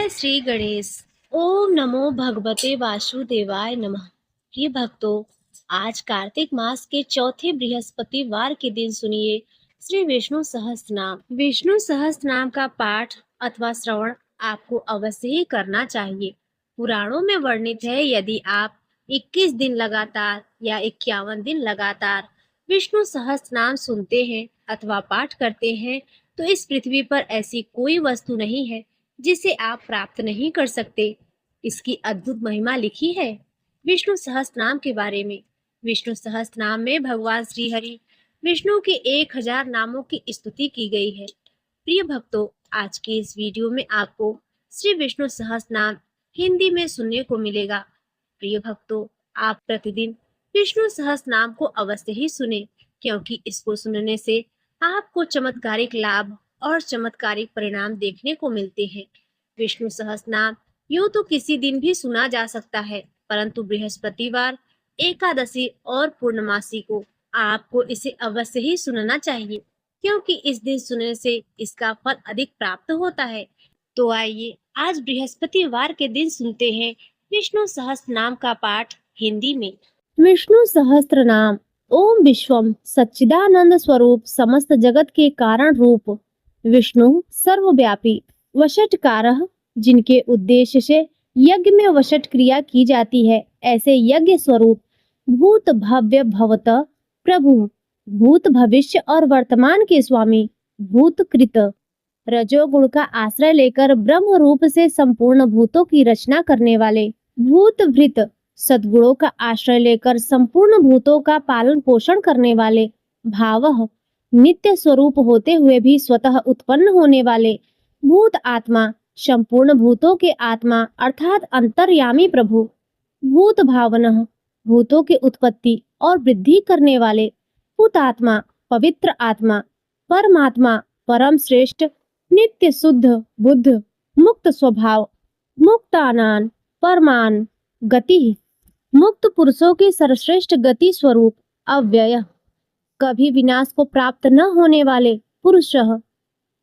जय श्री गणेश। ओम नमो भगवते वासुदेवाय नमः। प्रिय भक्तों, आज कार्तिक मास के चौथे बृहस्पतिवार के दिन सुनिए श्री विष्णु सहस्त्रनाम। विष्णु सहस्त्रनाम का पाठ अथवा श्रवण आपको अवश्य ही करना चाहिए। पुराणों में वर्णित है, यदि आप 21 दिन लगातार या 51 दिन लगातार विष्णु सहस्त्रनाम सुनते हैं अथवा पाठ करते हैं, तो इस पृथ्वी पर ऐसी कोई वस्तु नहीं है जिसे आप प्राप्त नहीं कर सकते। इसकी अद्भुत महिमा लिखी है विष्णु सहस्त्रनाम के बारे में। विष्णु सहस्त्रनाम में भगवान श्री हरि विष्णु के 1000 नामों की स्तुति की गई है। प्रिय भक्तों, आज के इस वीडियो में आपको श्री विष्णु सहस्त्रनाम हिंदी में सुनने को मिलेगा। प्रिय भक्तों, आप प्रतिदिन विष्णु सहस्त्रनाम को अवश्य ही सुने, क्योंकि इसको सुनने से आपको चमत्कारिक लाभ और चमत्कारिक परिणाम देखने को मिलते हैं। विष्णु सहस्त्रनाम यूं तो किसी दिन भी सुना जा सकता है, परंतु बृहस्पतिवार, एकादशी और पूर्णमासी को आपको इसे अवश्य ही सुनना चाहिए, क्योंकि इस दिन सुनने से इसका फल अधिक प्राप्त होता है। तो आइए आज बृहस्पतिवार के दिन सुनते हैं विष्णु सहस्त्रनाम का पाठ हिंदी में। विष्णु सहस्त्र नाम। ओम विश्वम सच्चिदानंद स्वरूप समस्त जगत के कारण रूप विष्णु सर्वव्यापी वषटकारः, जिनके उद्देश्य से यज्ञ में वषट क्रिया की जाती है, ऐसे यज्ञ स्वरूप भूत भव्य भवत प्रभु, भूत भविष्य और वर्तमान के स्वामी, भूत कृत रजोगुण का आश्रय लेकर ब्रह्म रूप से संपूर्ण भूतों की रचना करने वाले, भूत भृत सद्गुणों का आश्रय लेकर संपूर्ण भूतों का पालन पोषण करने वाले, भावः नित्य स्वरूप होते हुए भी स्वतः उत्पन्न होने वाले, भूत आत्मा संपूर्ण भूतों के आत्मा अर्थात अंतर्यामी प्रभु, भूत भावनः भूतों की उत्पत्ति और वृद्धि करने वाले, भूत आत्मा पवित्र आत्मा, परमात्मा परम श्रेष्ठ नित्य शुद्ध बुद्ध, मुक्त स्वभाव, मुक्तानान परमान गति, मुक्त पुरुषों की सर्वश्रेष्ठ गति स्वरूप, अव्यय कभी विनाश को प्राप्त न होने वाले, पुरुषः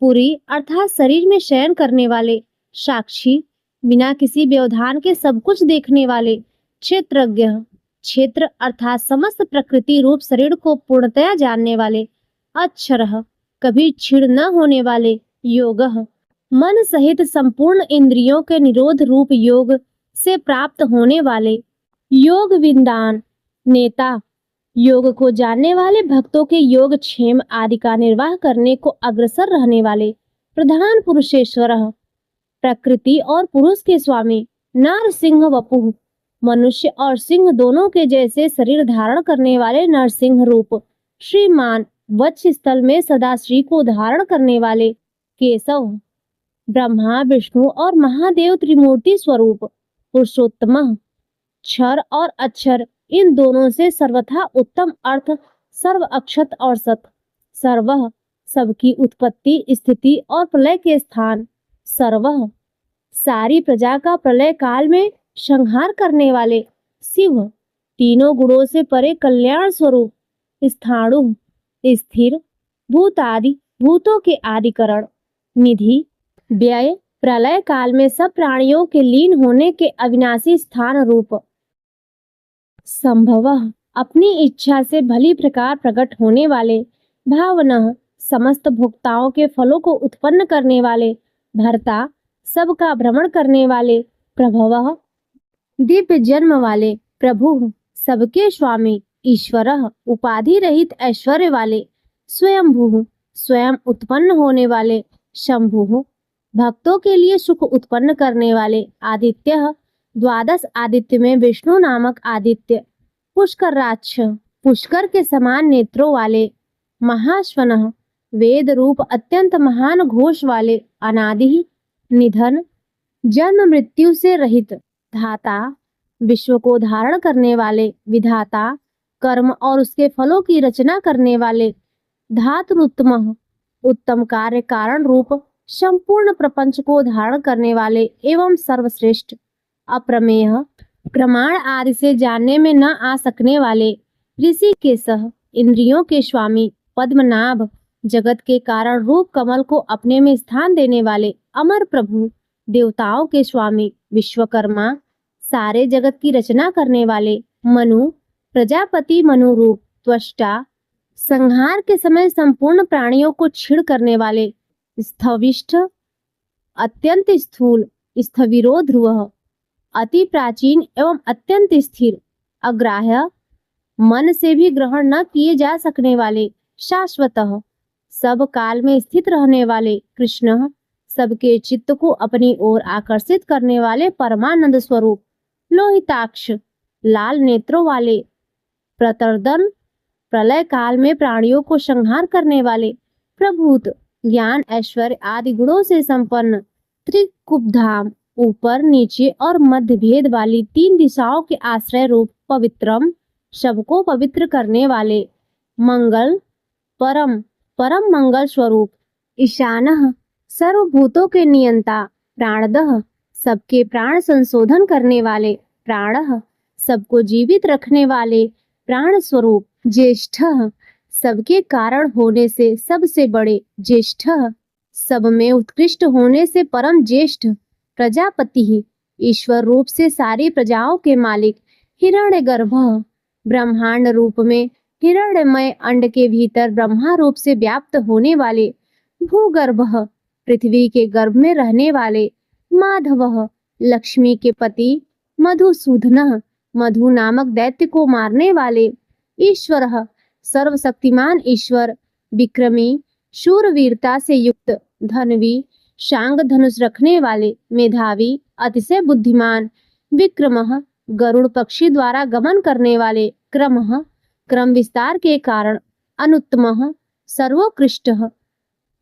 पुरी अर्थात शरीर में शयन करने वाले, साक्षी बिना किसी व्यवधान के सब कुछ देखने वाले, क्षेत्रज्ञ क्षेत्र अर्थात समस्त प्रकृति रूप शरीर को पूर्णतया जानने वाले, अक्षरः कभी क्षीण न होने वाले, योगः मन सहित संपूर्ण इंद्रियों के निरोध रूप योग से प्राप्त होने वाले, योग विंदान नेता योग को जानने वाले भक्तों के योग क्षेम आदि का निर्वाह करने को अग्रसर रहने वाले, प्रधान पुरुषेश्वरः प्रकृति और पुरुष के स्वामी, नर सिंह वपुः मनुष्य और सिंह दोनों के जैसे शरीर धारण करने वाले नरसिंह रूप, श्रीमान वक्ष स्थल में सदा श्री को धारण करने वाले, केशव ब्रह्मा विष्णु और महादेव त्रिमूर्ति स्वरूप, पुरुषोत्तम क्षर और अक्षर इन दोनों से सर्वथा उत्तम अर्थ, सर्व अक्षत और सत, सर्वः सबकी उत्पत्ति स्थिति और प्रलय के स्थान, सर्वः सारी प्रजा का प्रलय काल में संहार करने वाले, शिव तीनों गुणों से परे कल्याण स्वरूप, स्थाणु स्थिर भूतादि भूतों के आदिकरण, निधि व्यय प्रलय काल में सब प्राणियों के लीन होने के अविनाशी स्थान रूप, संभवः अपनी इच्छा से भली प्रकार प्रकट होने वाले, भावनः समस्त भोक्ताओं के फलों को उत्पन्न करने वाले, भर्ता सबका भ्रमण करने वाले, प्रभवः दिव्य जन्म वाले, प्रभु सबके स्वामी, ईश्वरः उपाधि रहित ऐश्वर्य वाले, स्वयंभू स्वयं उत्पन्न होने वाले, शंभु भक्तों के लिए सुख उत्पन्न करने वाले, आदित्यः द्वादश आदित्य में विष्णु नामक आदित्य, पुष्कराक्ष पुष्कर के समान नेत्रों वाले, महाश्वनः वेद रूप अत्यंत महान घोष वाले, अनादि निधन जन्म मृत्यु से रहित, धाता विश्व को धारण करने वाले, विधाता कर्म और उसके फलों की रचना करने वाले, धातृत्तमः उत्तम कार्य कारण रूप संपूर्ण प्रपंच को धारण करने वाले एवं सर्वश्रेष्ठ, अप्रमेय प्रमाण आदि से जानने में न आ सकने वाले, ऋषिकेशः इंद्रियों के स्वामी, पद्मनाभ जगत के कारण रूप कमल को अपने में स्थान देने वाले, अमर प्रभु देवताओं के स्वामी विश्वकर्मा, सारे जगत की रचना करने वाले मनु, प्रजापति मनु रूप त्वष्टा, संहार के समय संपूर्ण प्राणियों को छीण करने वाले स्थविष्ठ, अत्यंत स्थूल स्थविरो ध्रुव, अति प्राचीन एवं अत्यंत स्थिर, अग्राह्य, मन से भी ग्रहण न किए जा सकने वाले शाश्वतः, सब काल में स्थित रहने वाले कृष्ण, सबके चित्त को अपनी ओर आकर्षित करने वाले परमानंद स्वरूप लोहिताक्ष, लाल नेत्रों वाले प्रतर्दन, प्रलय काल में प्राणियों को संहार करने वाले प्रभूत, ज्ञान ऐश्वर्य आदि गुणों से संपन्न त्रिकुबधाम, ऊपर नीचे और मध्य भेद वाली 3 दिशाओं के आश्रय रूप पवित्रम, सबको पवित्र करने वाले मंगल, परम परम मंगल स्वरूप ईशानः, सर्वभूतों के नियंता प्राणदः, सबके प्राण संशोधन करने वाले प्राणः, सबको जीवित रखने वाले प्राण स्वरूप ज्येष्ठः, सबके कारण होने से सबसे बड़े ज्येष्ठः, सब में उत्कृष्ट होने से परम ज्येष्ठ प्रजापति ही, ईश्वर रूप से सारी प्रजाओं के मालिक हिरण्यगर्भः, ब्रह्मांड रूप में हिरण्यमय अंड के भीतर ब्रह्मा रूप से व्याप्त होने वाले भूगर्भः, पृथ्वी के गर्भ में रहने वाले माधवः, लक्ष्मी के पति मधुसूदनः, मधु नामक दैत्य को मारने वाले ईश्वरः, सर्वशक्तिमान ईश्वर, विक्रमी, शूरवीरता से युक्त, धनवी, शांग धनुष रखने वाले, मेधावी, अतिशय बुद्धिमान, विक्रमः, गरुड़ पक्षी द्वारा गमन करने वाले, क्रमः, क्रम विस्तार के कारण, अनुत्तमः, सर्वोत्कृष्टः,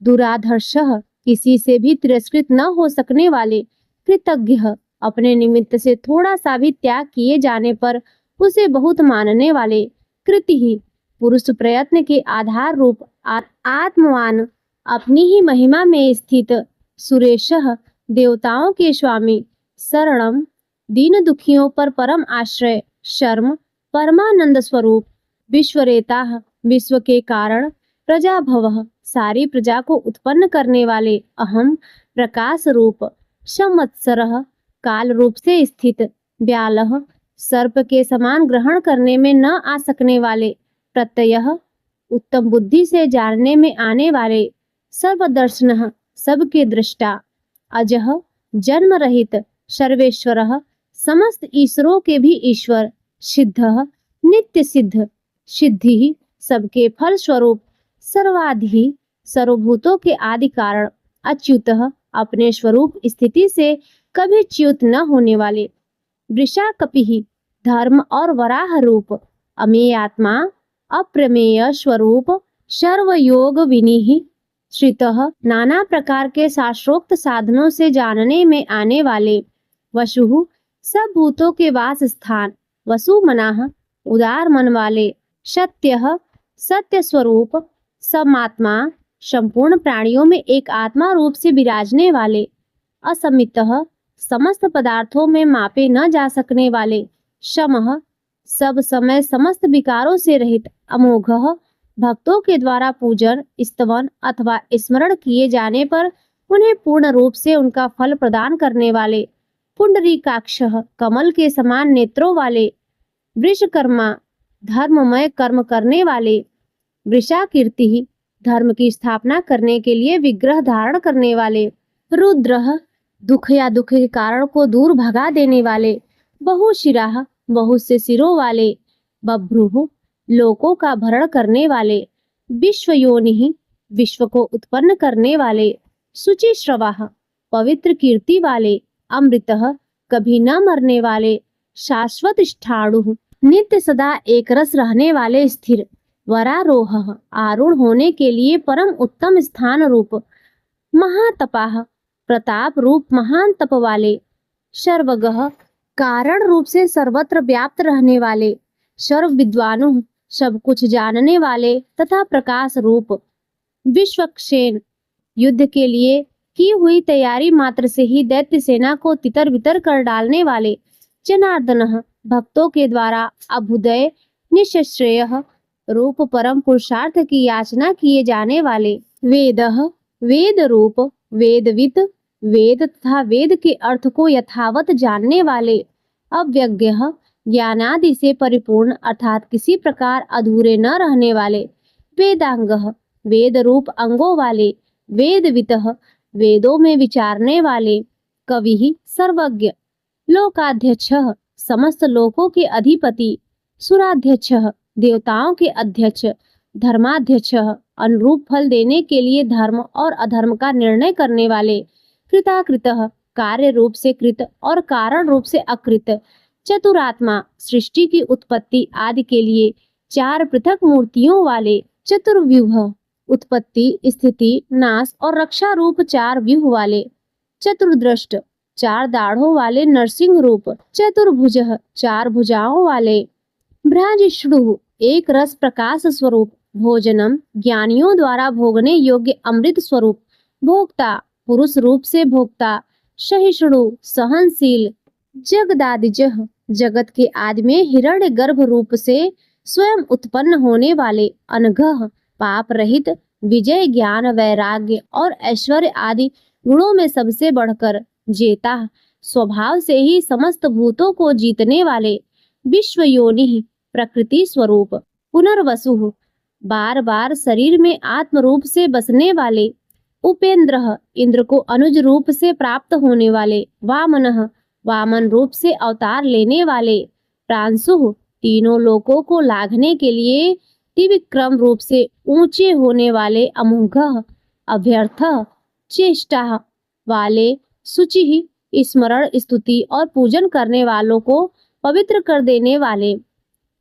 दुराधर्षः, किसी से भी तिरस्कृत न हो सकने वाले, कृतज्ञः, अपने निमित्त से थोड़ा सा भी त्याग किए जाने पर उसे बहुत मानने वाले, कृति, पुरुष प्रयत्न के आधार रूप आत्मवान, अपनी ही महिमा में स्थित, सुरेशः, देवताओं के स्वामी, शरणम, दीन दुखियों पर परम आश्रय, शर्म, परमानंद स्वरूप, विश्वरेता, विश्व के कारण, प्रजाभवः, सारी प्रजा को उत्पन्न करने वाले, अहम, प्रकाश रूप, संवत्सरः, काल रूप से स्थित, व्यालः, सर्प के समान ग्रहण करने में न आ सकने वाले, प्रत्ययः, उत्तम बुद्धि से जानने में आने वाले, सर्वदर्शनः, सबके दृष्टा, अजः, जन्म रहित, सर्वेश्वरः, समस्त ईश्वरों के भी ईश्वर, सिद्धः, नित्य सिद्ध, सिद्धि, सबके फल स्वरूप, सर्वाधि, सर्वभूतों के आदि कारण, अच्युतः, अपने स्वरूप स्थिति से कभी च्युत न होने वाले, वृषाकपिः, धर्म और वराह रूप, अमेय आत्मा, अप्रमेय स्वरूप, सर्वयोग विनिहि, श्रितः, नाना प्रकार के शास्त्रोक्त साधनों से जानने में आने वाले, वसुः, सब भूतों के वास स्थान, वसुमनाः, उदार मन वाले, सत्यः, सत्य स्वरूप, समात्मा, संपूर्ण प्राणियों में एक आत्मा रूप से विराजने वाले, असमितः, समस्त पदार्थों में मापे न जा सकने वाले, शमः, सब समय समस्त विकारों से रहित, अमोघः, भक्तों के द्वारा पूजन, स्तवन अथवा स्मरण किए जाने पर उन्हें पूर्ण रूप से उनका फल प्रदान करने वाले, पुंडरीकाक्षः, कमल के समान नेत्रों वाले, वृषकर्मा, धर्ममय कर्म करने वाले, वृषाकीर्ति, धर्म की स्थापना करने के लिए विग्रह धारण करने वाले, रुद्रः, दुख या दुख के कारण को दूर भगा देने वाले, बहुशिराः, बहुत से सिरों वाले, बभ्रुः, लोकों का भरण करने वाले, विश्वयोनिः, विश्व को उत्पन्न करने वाले, शुचिश्रवाः, पवित्र कीर्ति वाले, अमृतः, कभी न मरने वाले, शाश्वत स्थाणुः, नित्य सदा एक रस रहने वाले, स्थिर, वरारोहः, आरूढ़ होने के लिए परम उत्तम स्थान रूप, महातपाः, प्रताप रूप महान तप वाले, सर्वगः, कारण रूप से सर्वत्र व्याप्त रहने वाले, सर्व विद्वानुः, सब कुछ जानने वाले तथा प्रकाश रूप, विश्वक्सेन, युद्ध के लिए की हुई तैयारी मात्र से ही दैत्य सेना को तितर बितर कर डालने वाले, जनार्दनः, भक्तों के द्वारा अभ्युदय निश्रेयः रूप परम पुरुषार्थ की याचना किए जाने वाले, वेदः, वेद रूप, वेदविद, वेद तथा वेद के अर्थ को यथावत जानने वाले, अव्यज्ञ, ज्ञानादि से परिपूर्ण अर्थात किसी प्रकार अधूरे न रहने वाले, वेदांग, वेद रूप अंगों वाले, वेदवितः, वेदों में विचारने वाले, कवि, सर्वज्ञ, लोकाध्यक्ष, समस्त लोकों के अधिपति, सुराध्यक्ष, देवताओं के अध्यक्ष, धर्माध्यक्ष, अनुरूप फल देने के लिए धर्म और अधर्म का निर्णय करने वाले, कृताकृत, कार्य रूप से कृत और कारण रूप से अकृत, चतुरात्मा, सृष्टि की उत्पत्ति आदि के लिए चार पृथक मूर्तियों वाले, चतुर्व्यूह, उत्पत्ति, स्थिति, नाश और रक्षा रूप चार व्यूह वाले, चतुर्दृष्ट, चार दाढ़ों वाले नरसिंह रूप, चतुर्भुज, चार भुजाओं वाले, भ्राजिष्णु, एक रस प्रकाश स्वरूप, भोजनम, ज्ञानियों द्वारा भोगने योग्य अमृत स्वरूप, भोक्ता, पुरुष रूप से भोक्ता, सहिष्णु, सहनशील, जगदादिज, जगत के आदि में हिरण्य गर्भ रूप से स्वयं उत्पन्न होने वाले, अनघः, पाप रहित, विजय, ज्ञान, वैराग्य और ऐश्वर्य आदि गुणों में सबसे बढ़कर, जेता, स्वभाव से ही समस्त भूतों को जीतने वाले, विश्व योनि, प्रकृति स्वरूप, पुनर्वसु, बार बार शरीर में आत्म रूप से बसने वाले, उपेंद्र, इंद्र को अनुज रूप से प्राप्त होने वाले, वामनः, वामन रूप से अवतार लेने वाले, प्रांशु, तीनों लोकों को लाघने के लिए त्रिविक्रम रूप से ऊंचे होने वाले, अमोघ, अभ्यर्थ, चेष्टा वाले, शुचि, स्मरण, स्तुति और पूजन करने वालों को पवित्र कर देने वाले,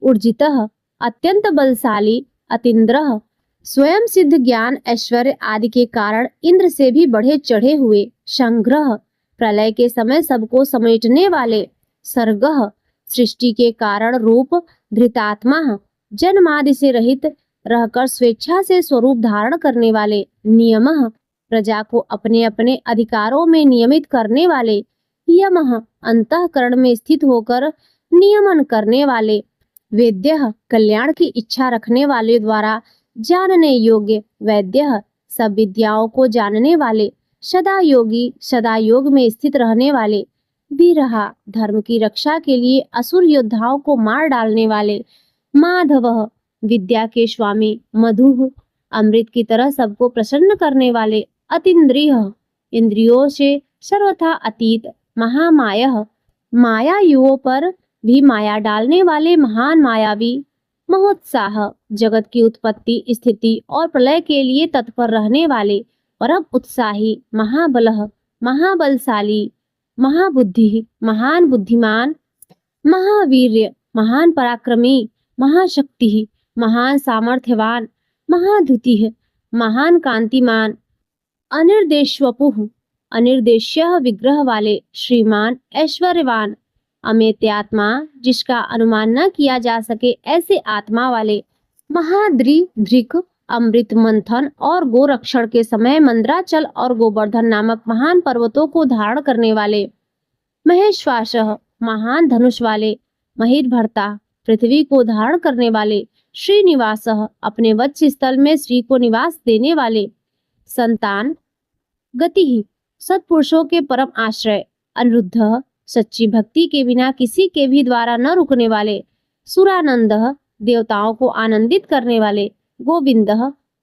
ऊर्जितः, अत्यंत बलशाली, अतीन्द्र, स्वयं सिद्ध ज्ञान, ऐश्वर्य आदि के कारण इंद्र से भी बढ़े चढ़े हुए, संग्रह, प्रलय के समय सबको समेटने वाले, सर्गः, सृष्टि के कारण रूप, धृतात्मा, जन्मादि से रहित रहकर स्वेच्छा से स्वरूप धारण करने वाले, नियमः, प्रजा को अपने अपने अधिकारों में नियमित करने वाले, यमः, अंतःकरण में स्थित होकर नियमन करने वाले, वेद्यः, कल्याण की इच्छा रखने वाले द्वारा जानने योग्य, वैद्यः, सब विद्याओं को जानने वाले, सदा योगी, सदा योग में स्थित रहने वाले, वीरहा, धर्म की रक्षा के लिए असुर योद्धाओं को मार डालने वाले, माधवः, विद्या के स्वामी, मधुः, अमृत की तरह सबको प्रसन्न करने वाले, अतीन्द्रिय, इंद्रियों से सर्वथा अतीत, महामायः, मायायुओं पर भी माया डालने वाले महान मायावी, महोत्साह, जगत की उत्पत्ति, स्थिति और प्रलय के लिए तत्पर रहने वाले, परम उत्साही, महाबलः, महाबलशाली, महाबुद्धि, महान बुद्धिमान, महावीर्य, महान पराक्रमी, महाशक्ति, महान सामर्थ्यवान, महाद्युति, महान कांतिमान, अनिर्देशवपुः, अनिर्देश्य विग्रह वाले, श्रीमान, ऐश्वर्यवान, अमेत्यात्मा, जिसका अनुमान न किया जा सके ऐसे आत्मा वाले, महाद्रिधृक, अमृत मंथन और गोरक्षण के समय मंद्राचल और गोवर्धन नामक महान पर्वतों को धारण करने वाले, महेश्वासः, महान धनुष वाले, महीर्भर्ता, पृथ्वी को धारण करने वाले, श्रीनिवासः, अपने वत्स स्थल में श्री को निवास देने वाले, संतान, गति, सत्पुरुषों के परम आश्रय, अनिरुद्ध, सच्ची भक्ति के बिना किसी के भी द्वारा न रुकने वाले, सुरानंद, देवताओं को आनंदित करने वाले, गोविंद,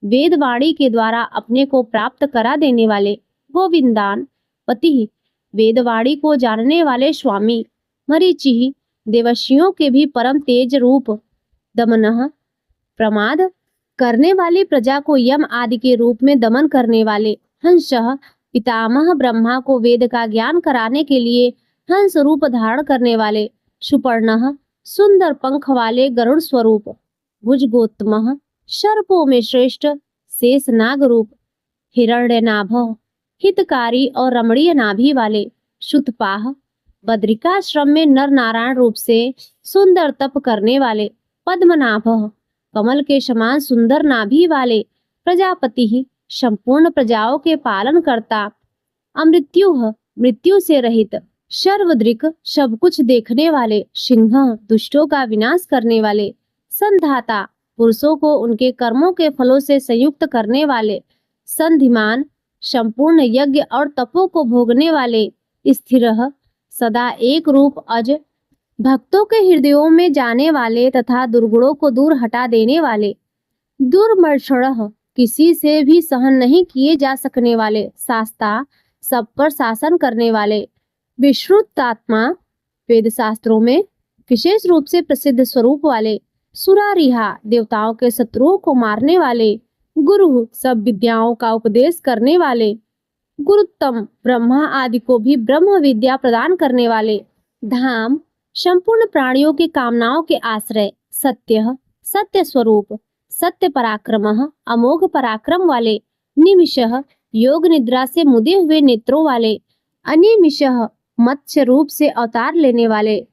वेदवाणी के द्वारा अपने को प्राप्त करा देने वाले, गोविंदान, पति, वेदवाणी को जानने वाले स्वामी, मरीचि, देवशियों के भी परम तेज रूप, दमनः, प्रमाद करने वाली प्रजा को यम आदि के रूप में दमन करने वाले, हंसः, पितामह ब्रह्मा को वेद का ज्ञान कराने के लिए हंस रूप धारण करने वाले, सुपर्णः, सुंदर पंख वाले गरुड़ स्वरूप, भुजगोत्तमः, सर्पों में श्रेष्ठ शेष नाग रूप, हिरण्यनाभः, हितकारी और रमणीय नाभि वाले, शुतपाह, बद्रिकाश्रम में नर नारायण रूप से सुंदर तप करने वाले, पद्मनाभः, कमल के समान सुंदर नाभि वाले, प्रजापति, संपूर्ण प्रजाओं के पालन करता, अमृत्युः, मृत्यु से रहित, सर्वदृक्, सब कुछ देखने वाले, सिंह, दुष्टों का विनाश करने वाले, संधाता, पुरुषों को उनके कर्मों के फलों से संयुक्त करने वाले, संधिमान, संपूर्ण यज्ञ और तपों को भोगने वाले, स्थिर सदा एक रूप अज, भक्तों के हृदयों में जाने वाले तथा दुर्गुणों को दूर हटा देने वाले, दुर्मर्षण किसी से भी सहन नहीं किए जा सकने वाले, शास्ता सब पर शासन करने वाले, विश्रुतात्मा वेद शास्त्रों में विशेष रूप से प्रसिद्ध स्वरूप वाले, सुरारिहा देवताओं के शत्रुओं को मारने वाले, गुरु सब विद्याओं का उपदेश करने वाले, गुरुत्तम ब्रह्मा आदि को भी ब्रह्म विद्या प्रदान करने वाले, धाम संपूर्ण प्राणियों की कामनाओं के आश्रय, सत्य सत्य स्वरूप, सत्य पराक्रम अमोघ पराक्रम वाले, निमिषः योग निद्रा से मुदे हुए नेत्रों वाले, अनिमिषः मत्स्य रूप से अवतार लेने वाले,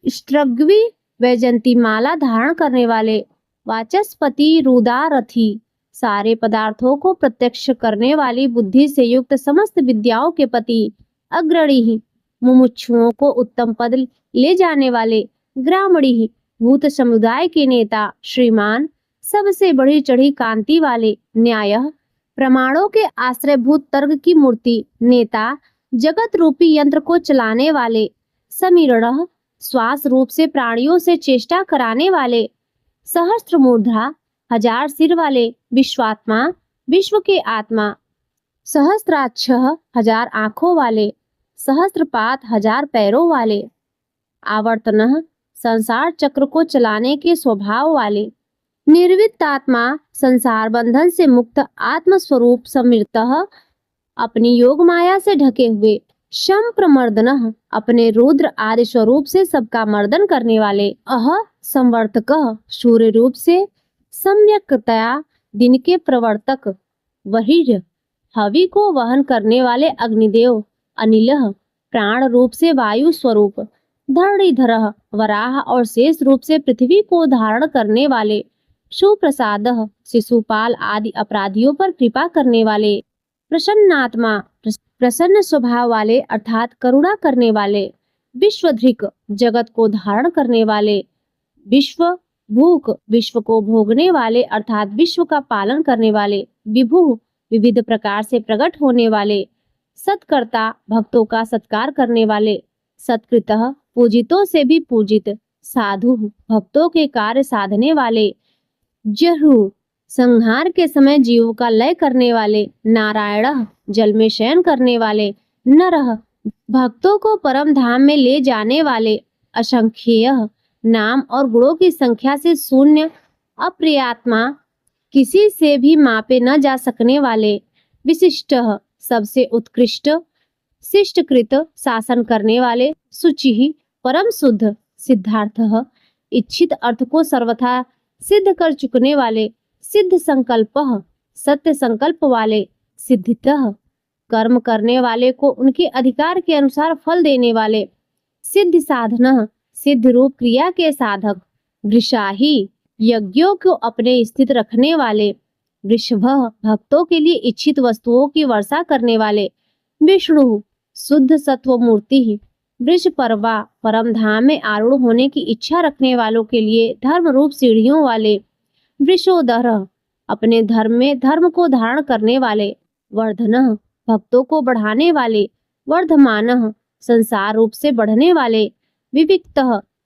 स्त्रग्वी वैजंती माला धारण करने वाले, वाचस्पति रुदारथी सारे पदार्थों को प्रत्यक्ष करने वाली बुद्धि से युक्त समस्त विद्याओं के पति, अग्रणी मुमुक्षुओं को उत्तम पद ले जाने वाले, ग्रामणी भूत समुदाय के नेता, श्रीमान सबसे बढ़ी चढ़ी कांति वाले, न्याय प्रमाणों के आश्रयभूत तर्क की मूर्ति, नेता जगत रूपी यंत्र को चलाने वाले, समीरण श्वास रूप से प्राणियों से चेष्टा कराने वाले, सहस्त्र मूर्धा हजार सिर वाले, विश्वात्मा विश्व के आत्मा, सहस्त्राक्ष हजार आंखों वाले, सहस्त्रपात हजार पैरों वाले, आवर्तन संसार चक्र को चलाने के स्वभाव वाले, निर्वित्तात्मा संसार बंधन से मुक्त आत्म स्वरूप समृत अपनी योग माया से ढके हुए, शम प्रमर्दन अपने रुद्र आदि स्वरूप से सबका मर्दन करने वाले, अह संवर्तक सूर्य रूप से सम्यक्तया दिन के प्रवर्तक, वही हवि को वहन करने वाले अग्निदेव, अनिल प्राण रूप से वायु स्वरूप, धरणीधर वराह और शेष रूप से पृथ्वी को धारण करने वाले, सुप्रसाद शिशुपाल आदि अपराधियों पर कृपा करने वाले, प्रसन्नात्मा प्रसन्न स्वभाव वाले अर्थात करुणा करने वाले, विश्वधृक जगत को धारण करने वाले, विश्व भूख विश्व को भोगने वाले अर्थात विश्व का पालन करने वाले, विभु विविध प्रकार से प्रकट होने वाले, सत्कर्ता भक्तों का सत्कार करने वाले, सत्कृतः पूजितों से भी पूजित, साधु भक्तों के कार्य साधने वाले, जहु संहार के समय जीवों का लय करने वाले, नारायण जल में शयन करने वाले, नरः भक्तों को परम धाम में ले जाने वाले, असंख्येय नाम और गुणों की संख्या से शून्य, अप्रियात्मा किसी से भी मापे न जा सकने वाले, विशिष्ट सबसे उत्कृष्ट, शिष्टकृत शासन करने वाले, शुचि परम शुद्ध, सिद्धार्थ इच्छित अर्थ को सर्वथा सिद्ध कर चुकने वाले, सिद्ध संकल्प सत्य संकल्प वाले, सिद्धितः कर्म करने वाले को उनके अधिकार के अनुसार फल देने वाले, सिद्ध साधन सिद्ध रूप क्रिया के साधक, वृषाही यज्ञों को अपने स्थित रखने वाले, वृषभ भक्तों के लिए इच्छित वस्तुओं की वर्षा करने वाले, विष्णु शुद्ध सत्व मूर्ति, वृष पर्वा परम धाम में आरूढ़ होने की इच्छा रखने वालों के लिए धर्म रूप सीढ़ियों वाले, वृषोदर अपने धर्म में धर्म को धारण करने वाले, वर्धन भक्तों को बढ़ाने वाले, वर्धमान संसार रूप से बढ़ने वाले, विविक्त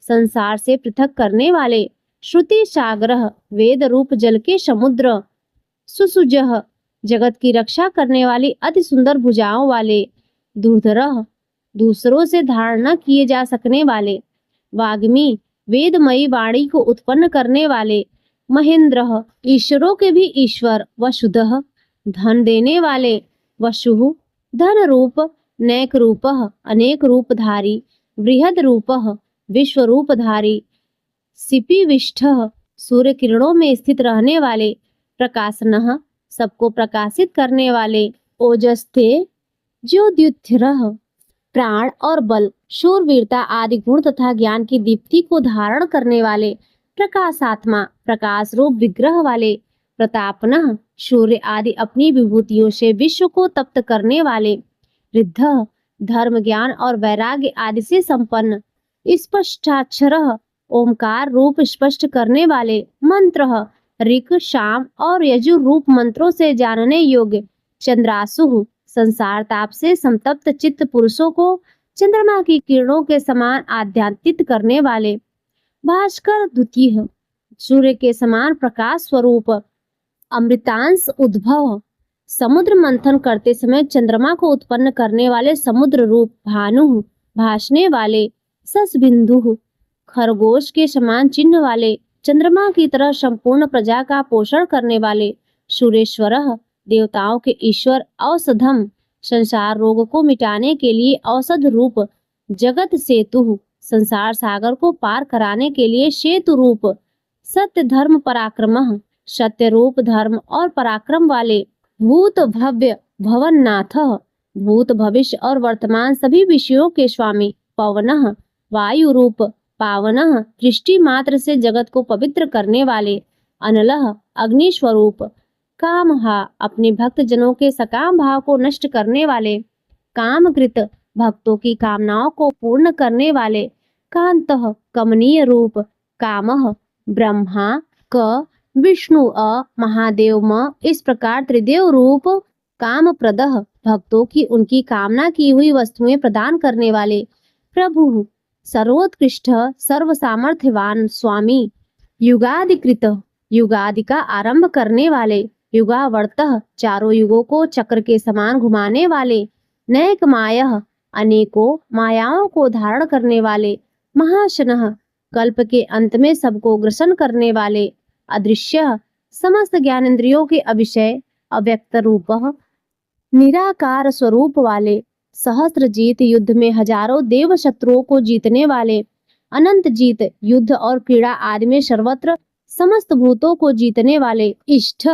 संसार से पृथक करने वाले, श्रुति सागर वेद रूप जल के समुद्र, सुसुजह जगत की रक्षा करने वाली अति सुंदर भुजाओं वाले, दुर्धर दूसरों से धारण न किए जा सकने वाले, वाग्मी वेदमयी वाणी को उत्पन्न करने वाले, महेंद्र ईश्वरों के भी ईश्वर, वसुधः धन देने वाले, वसुः धन रूप, नैक रूप अनेक रूपधारी, बृहद रूप विश्व रूपधारी, सिपिविष्ठ सूर्य किरणों में स्थित रहने वाले, प्रकाशनः सबको प्रकाशित करने वाले, ओजस्ते ज्योद्युत्थिरः प्राण और बल, शूरवीरता आदि गुण तथा ज्ञान की दीप्ति को धारण करने वाले, प्रकाशात्मा प्रकाश रूप विग्रह वाले, प्रतापनः सूर्य आदि अपनी विभूतियों से विश्व को तप्त करने वाले, रिद्धः धर्म ज्ञान और वैराग्य आदि से संपन्न, स्पष्टाक्षरः ओमकार रूप स्पष्ट करने वाले, मंत्रः ऋक शाम और यजुर रूप मंत्रों से जानने योग्य, चंद्रासु संसार ताप से संतप्त चित्त पुरुषों को चंद्रमा की किरणों के समान आध्यात्मित करने वाले। भास्कर द्वितीय सूर्य के समान प्रकाश स्वरूप अमृतांश उद्भव। समुद्र मंथन करते समय चंद्रमा को उत्पन्न करने वाले समुद्र रूप भानु भासने वाले। सस बिंदु खरगोश के समान चिन्ह वाले चंद्रमा की तरह संपूर्ण प्रजा का पोषण करने वाले। सूर्येश्वर देवताओं के ईश्वर। औषधम संसार रोग को मिटाने के लिए औषध रूप। जगत सेतु संसार सागर को पार कराने के लिए सेतु रूप। सत्य धर्म पराक्रम सत्य रूप धर्म और पराक्रम वाले। भूत भव्य भवननाथ भूत भविष्य और वर्तमान सभी विषयों के स्वामी। पवन वायु रूप पावन दृष्टि मात्र से जगत को पवित्र करने वाले। अनलः अग्नि स्वरूप। कामहा अपने भक्त जनों के सकाम भाव को नष्ट करने वाले। कामकृत भक्तों की कामनाओं को पूर्ण करने वाले। कांतः कमनीय रूप। कामः ब्रह्मा क विष्णु अ महादेव म। इस प्रकार त्रिदेव रूप काम प्रदः भक्तों की उनकी कामना की हुई वस्तुएं प्रदान करने वाले। प्रभु सर्वोत्कृष्ट सर्व सामर्थ्यवान स्वामी। युगादिकृत युगादि का आरंभ करने वाले। युगावर्तः चारों युगों को चक्र के समान घुमाने वाले। नैक मायः अनेकों मायाओं को धारण करने वाले। महाशनः कल्प के अंत में सबको ग्रसन करने वाले। अदृश्य समस्त ज्ञानेंद्रियों के अविषय अव्यक्त रूपः निराकार स्वरूप वाले। सहस्त्र जीत युद्ध में हजारों देव शत्रुओं को जीतने वाले। अनंत जीत युद्ध और क्रीड़ा आदि में सर्वत्र समस्त भूतों को जीतने वाले। इष्ट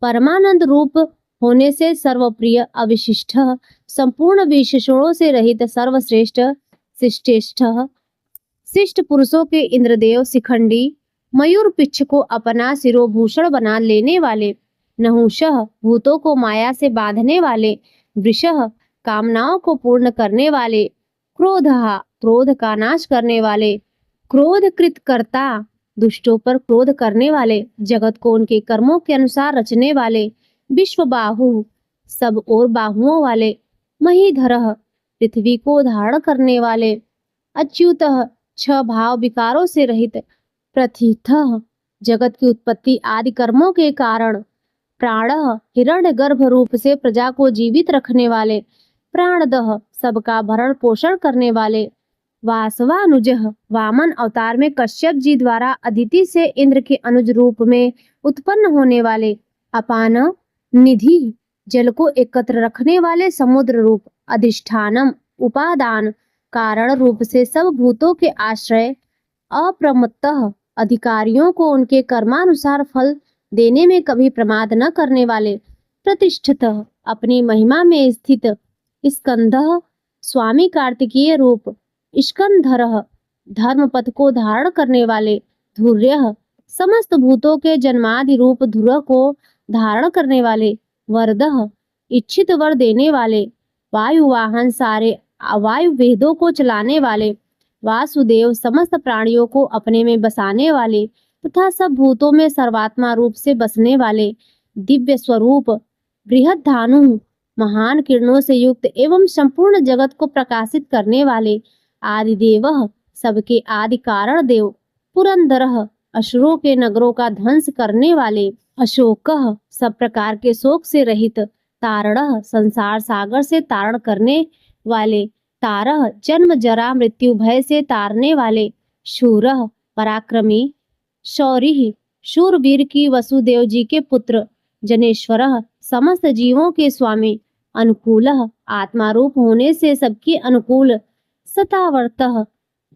परमानंद रूप होने से सर्वप्रिय अविशिष्ट संपूर्ण विशेषणों से रहित सर्वश्रेष्ठ शिष्टेष्ठ शिष्ट पुरुषों के इंद्रदेव शिखंडी मयूर पिच्छ को अपना शिरोभूषण बना लेने वाले। नहुषः भूतों को माया से बांधने वाले। वृषः कामनाओं को पूर्ण करने वाले। क्रोधः क्रोध का नाश करने वाले। क्रोध कृत कर्ता दुष्टों पर क्रोध करने वाले। जगत को उनके कर्मों के अनुसार रचने वाले। विश्वबाहु सब और बाहुओं वाले। महीधरः पृथ्वी को धारण करने वाले। अच्युतः छह भाव विकारों से रहित। प्रथितः जगत की उत्पत्ति आदि कर्मों के कारण। प्राणः हिरण्य गर्भ रूप से प्रजा को जीवित रखने वाले। प्राणदः सबका भरण पोषण करने वाले। वासवानुजः वामन अवतार में कश्यप जी द्वारा अदिति से इंद्र के अनुज रूप में उत्पन्न होने वाले। अपान निधि जल को एकत्र रखने वाले समुद्र रूप। अधिष्ठानम उपादान कारण रूप से सब भूतों के आश्रय। अप्रमत्तः अधिकारियों को उनके कर्मानुसार फल देने में कभी प्रमाद न करने वाले। प्रतिष्ठितः अपनी महिमा में स्थित। स्कंदः स्वामी कार्तिकीय रूप। स्कंधरः धर्म पथ को धारण करने वाले। धुर्यः समस्त भूतों के जन्मादि रूप धुर्य को धारण करने वाले। वरदः इच्छित वर देने वाले। वायु वाहन सारे वायु वेदों को चलाने वाले। वासुदेव समस्त प्राणियों को अपने में बसाने वाले तथा सब भूतों में सर्वात्मा रूप से बसने वाले। दिव्य स्वरूप बृहद धानु महान किरणों से युक्त एवं संपूर्ण जगत को प्रकाशित करने वाले। आदिदेवः सबके आदि कारण देव। पुरंदरः असुरों के नगरों का ध्वंस करने वाले। अशोकः सब प्रकार के शोक से रहित। तारणः संसार सागर से तारण करने वाले। तारः जन्म जरा मृत्यु भय से तारने वाले। शूरः पराक्रमी। शौरिः शूरवीर की वसुदेव जी के पुत्र। जनेश्वरः समस्त जीवों के स्वामी। अनुकूलः आत्मा रूप होने से सबके अनुकूल। सतावर्तः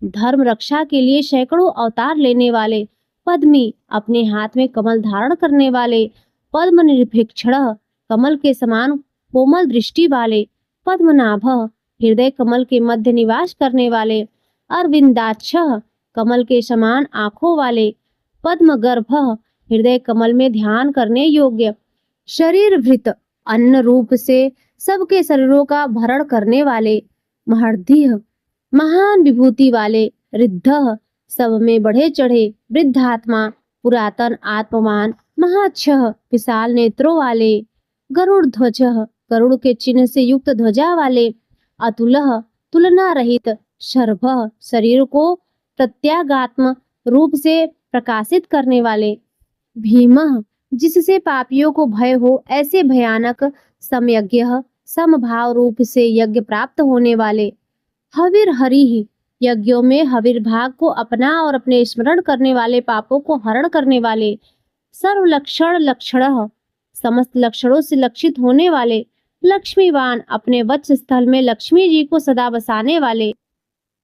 धर्म रक्षा के लिए सैकड़ों अवतार लेने वाले। पद्मी अपने हाथ में कमल धारण करने वाले। पद्म निरपेक्षणः कमल के समान कोमल दृष्टि वाले। पद्मनाभः हृदय कमल के मध्य निवास करने वाले। अरविंदाक्षः कमल के समान आंखों वाले। पद्मगर्भः हृदय कमल में ध्यान करने योग्य। शरीर भृत अन्न रूप से सबके शरीरों का भरण करने वाले। महर्दिह महान विभूति वाले। रिद्धः सब में बढ़े चढ़े वृद्धात्मा पुरातन आत्मवान। महाक्षः विशाल नेत्रों वाले। गरुड़ ध्वज, गरुड़ के चिन्ह से युक्त ध्वजा वाले। अतुलः, तुलना रहित। शर्भः, शरीर को प्रत्यागात्म रूप से प्रकाशित करने वाले। भीमः, जिससे पापियों को भय हो ऐसे भयानक। समयज्ञः, समभाव रूप से यज्ञ प्राप्त होने वाले। हविर हरिः, यज्ञों में हविर भाग को अपना और अपने स्मरण करने वाले पापों को हरण करने वाले। सर्व लक्षण लक्षणः, समस्त लक्षणों से लक्षित होने वाले। लक्ष्मीवान, अपने वक्ष स्थल में लक्ष्मी जी को सदा बसाने वाले।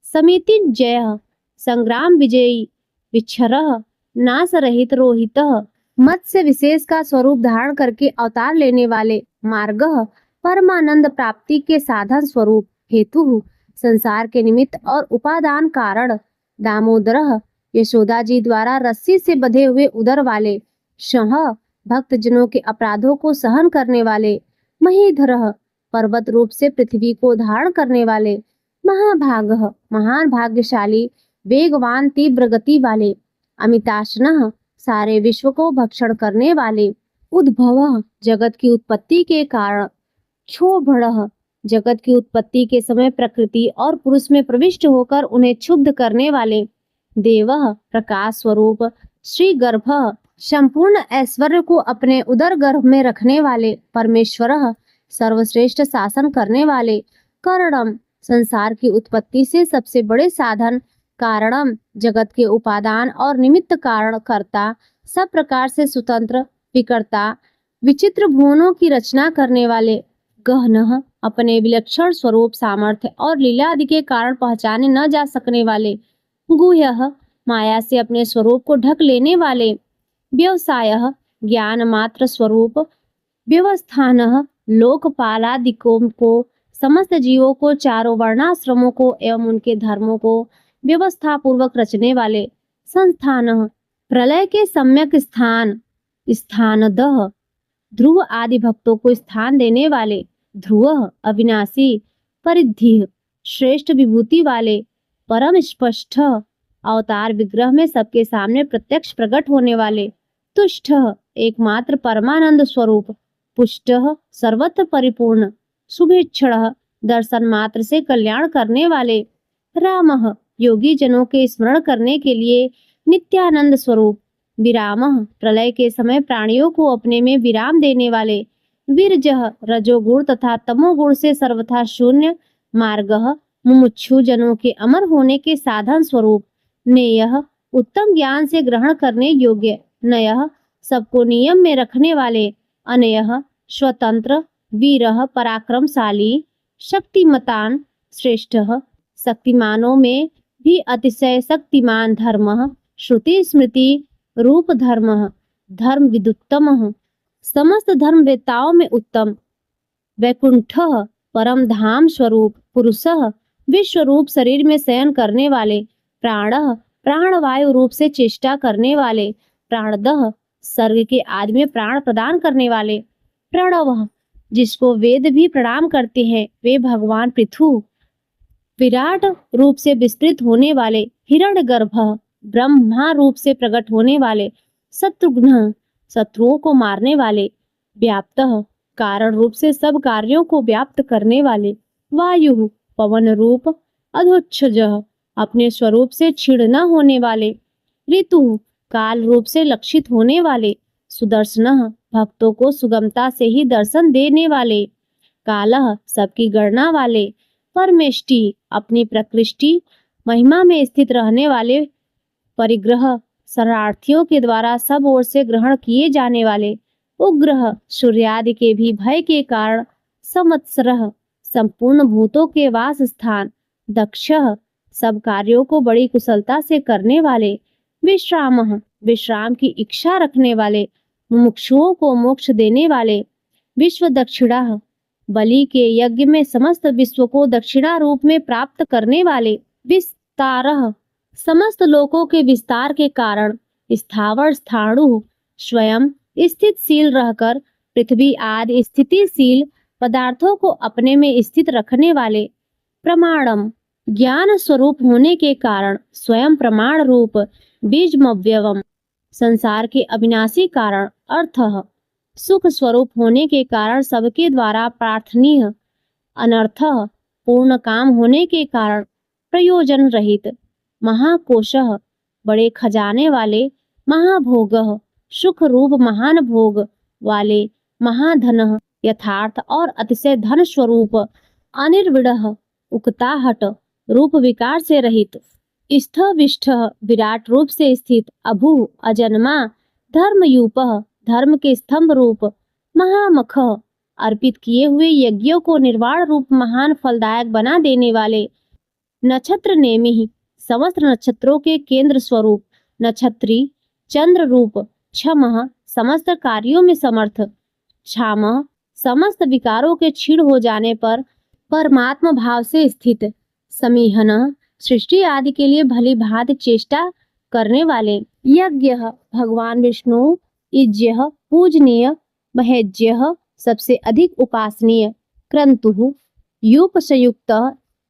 समितिंजयः, संग्राम विजयी। विच्छरः, नाश रहित रोहितः, मत्स्य विशेष का स्वरूप धारण करके अवतार लेने वाले। मार्गः, परमानंद प्राप्ति के साधन स्वरूप। हेतु, संसार के निमित्त और उपादान कारण। दामोदरः, यशोदा जी द्वारा रस्सी से बंधे हुए उदर वाले। शः, भक्त जनों के अपराधों को सहन करने वाले। महीधरः, पर्वत रूप से पृथ्वी को धारण करने वाले। महाभागः, महान भाग्यशाली, वेगवान तीव्र गति वाले। अमिताशनः, सारे विश्व को भक्षण करने वाले। उद्भवः, जगत की उत्पत्ति के कारण। क्षोभणः, जगत की उत्पत्ति के समय प्रकृति और पुरुष में प्रविष्ट होकर उन्हें क्षुब्ध करने वाले। देवः, प्रकाश स्वरूप। श्री गर्भः, संपूर्ण ऐश्वर्य को अपने उदर गर्भ में रखने वाले। परमेश्वरः, सर्वश्रेष्ठ शासन करने वाले। करणम, संसार की उत्पत्ति से सबसे बड़े साधन। कारणम, जगत के उपादान और निमित्त कारण कर्ता। सब प्रकार से स्वतंत्र, विकर्ता, विचित्र भुवनों की रचना करने वाले। गहनः, अपने विलक्षण स्वरूप, सामर्थ्य और लीला आदि के कारण पहचाने न जा सकने वाले। गुह्यः, माया से अपने स्वरूप को ढक लेने वाले। व्यवसायः, ज्ञान मात्र स्वरूप। व्यवस्थानः, लोकपालादिकों को, समस्त जीवों को, चारों वर्णाश्रमों को एवं उनके धर्मों को व्यवस्था पूर्वक रचने वाले। संस्थानः, प्रलय के सम्यक स्थान। स्थानदः, ध्रुव आदि भक्तों को स्थान देने वाले। ध्रुवः, अविनाशी। परिधिः, श्रेष्ठ विभूति वाले। परम स्पष्ट, अवतार विग्रह में सबके सामने प्रत्यक्ष प्रकट होने वाले। तुष्टः, एकमात्र परमानंद स्वरूप। पुष्टः, सर्वत्र परिपूर्ण। शुभेच्छणः, दर्शन मात्र से कल्याण करने वाले। रामः, योगी जनों के स्मरण करने के लिए नित्यानंद स्वरूप। विरामः, प्रलय के समय प्राणियों को अपने में विराम देने वाले। विरजः, रजोगुण तथा तमोगुण से सर्वथा शून्य। मार्गः, मुमुक्षु जनों के अमर होने के साधन स्वरूप। नेयः, उत्तम ज्ञान से ग्रहण करने योग्य। नयः, सबको नियम में रखने वाले। अनयः, स्वतंत्र। वीरः, पराक्रमशाली। शक्तिमतान, श्रेष्ठः, शक्तिमानों में भी अतिशय शक्तिमान। धर्मः, श्रुति स्मृति रूप धर्मः, धर्म विदुत्तमः, समस्त धर्मवेत्ताओं में उत्तम। वैकुंठः, परम धाम स्वरूप। पुरुषः, विश्व रूप शरीर में शयन करने वाले। प्राणः, प्राणवायु रूप से चेष्टा करने वाले। प्राणदः, सर्ग के आदि में प्राण प्रदान करने वाले। प्रणवः, जिसको वेद भी प्रणाम करते हैं, वे भगवान पृथु। विराट रूप से विस्तृत होने वाले। हिरण्यगर्भः, ब्रह्मा रूप से प्रकट होने वाले। शत्रुघ्न, शत्रुओं को मारने वाले। व्याप्तः, कारण रूप से सब कार्यों को व्याप्त करने वाले। वायु, पवन रूप। अधोक्षजः, अपने स्वरूप से क्षीण न होने वाले। ऋतु, काल रूप से लक्षित होने वाले। सुदर्शनः, भक्तों को सुगमता से ही दर्शन देने वाले। कालः, सबकी गणना वाले। परमेष्टि, अपनी प्रकृष्टि महिमा में स्थित रहने वाले। परिग्रह, शरणार्थियों के द्वारा सब ओर से ग्रहण किए जाने वाले। उग्रह, सूर्यादि के भी भय के कारण। संवत्सरः, संपूर्ण भूतों के वास स्थान। दक्षः, सब कार्यों को बड़ी कुशलता से करने वाले। विश्रामः, विश्राम की इच्छा रखने वाले। मुमुक्षुओं को मोक्ष देने वाले। विश्व दक्षिणाः, बलि के यज्ञ में समस्त विश्व को दक्षिणा रूप में प्राप्त करने वाले। विस्तारः, समस्त लोकों के विस्तार के कारण। स्थावर स्थाणु, स्वयं स्थितशील रहकर पृथ्वी आदि स्थितिशील पदार्थों को अपने में स्थित रखने वाले। प्रमाणम, ज्ञान स्वरूप होने के कारण स्वयं प्रमाण रूप। बीजमव्यवम, संसार के अविनाशी कारण। अर्थः, सुख स्वरूप होने के कारण सबके द्वारा प्रार्थनीय, अनर्थः पूर्ण काम होने के कारण प्रयोजन रहित, महाकोशः बड़े खजाने वाले, महाभोगः सुख रूप महान भोग वाले, महाधनः यथार्थ और अतिशय धन स्वरूप, अनिर्विडः उकताहट रूप विकार से रहित, स्थ विष्ठ विराट रूप से स्थित, अभु अजन्मा, धर्मयूपः धर्म के स्तंभ रूप, महामख अर्पित किए हुए यज्ञों को निर्वाण रूप महान फलदायक बना देने वाले, नक्षत्र नेमि समस्त नक्षत्रों के केंद्र स्वरूप, नक्षत्री चंद्र रूप, क्षमः समस्त कार्यों में समर्थ, क्षामः समस्त विकारों के क्षीण हो जाने पर परमात्मा भाव से स्थित, समीहनः सृष्टि आदि के लिए भली भांति चेष्टा करने वाले, यज्ञ भगवान विष्णु इज्यः पूजनीय, महेज्यः सबसे अधिक उपासनीय, क्रंतुः यूप संयुक्त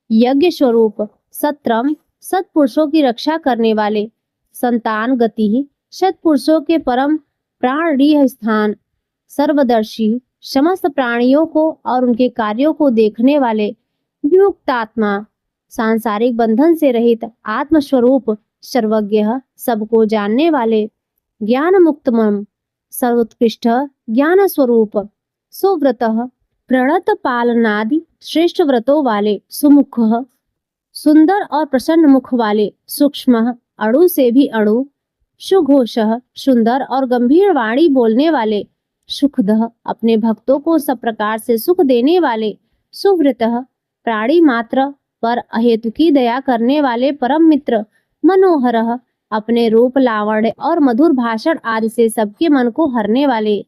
यज्ञ स्वरूप, सत्रम सत्पुरुषों की रक्षा करने वाले, संतान गति सत्पुरुषों के परम प्राणरीय स्थान, सर्वदर्शी समस्त प्राणियों को और उनके कार्यों को देखने वाले, युक्तात्मा सांसारिक बंधन से रहित, आत्मस्वरूप सर्वज्ञ सबको जानने वाले, ज्ञान मुक्तमम सर्वोत्कृष्ट ज्ञान स्वरूप, सुव्रतः प्रणत पालनादि श्रेष्ठ व्रतों वाले, सुमुख सुंदर और प्रसन्न मुख वाले, सूक्ष्म अणु से भी अणु, सुघोषः सुंदर और गंभीर वाणी बोलने वाले, सुखदः अपने भक्तों को सब प्रकार से सुख देने वाले, सुव्रतः प्राणी मात्र पर अहेतु की दया करने वाले परम मित्र, मनोहरः अपने रूप लावण्य और मधुर भाषण आदि से सबके मन को हरने वाले,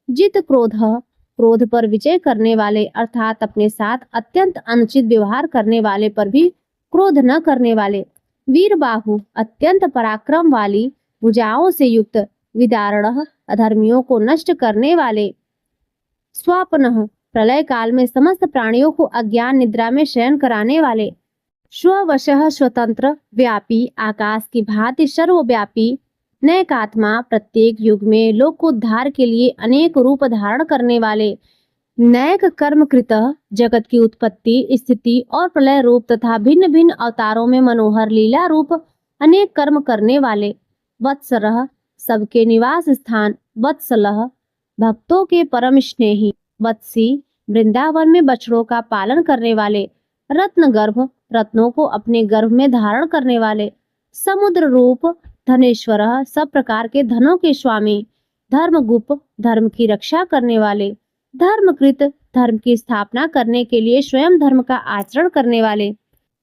जित क्रोधः क्रोध पर विजय करने वाले अर्थात अपने साथ अत्यंत अनुचित व्यवहार करने वाले पर भी क्रोध न करने वाले, वीर बाहु अत्यंत पराक्रम वाली भुजाओं से युक्त, विदारणः अधर्मियों को नष्ट करने वाले, स्वापनः प्रलय काल में समस्त प्राणियों को अज्ञान निद्रा में शयन कराने वाले, स्ववशः स्वतंत्र व्यापी आकाश की भांति सर्वव्यापी, नैकात्मा प्रत्येक युग में लोक उद्धार के लिए अनेक रूप धारण करने वाले, नैक कर्म कृत जगत की उत्पत्ति स्थिति और प्रलय रूप तथा भिन्न भिन्न अवतारों में मनोहर लीला रूप अनेक कर्म करने वाले, वत्सरः सबके निवास स्थान, वत्सलः भक्तों के परम स्नेही, वत्सी वृंदावन में बछड़ों का पालन करने वाले, रत्न गर्भ रत्नों को अपने गर्भ में धारण करने वाले, समुद्र रूप धनेश्वरः सब प्रकार के धनों के स्वामी, धर्मगुप्त धर्म की रक्षा करने वाले, धर्मकृत धर्म की स्थापना करने के लिए स्वयं धर्म का आचरण करने वाले,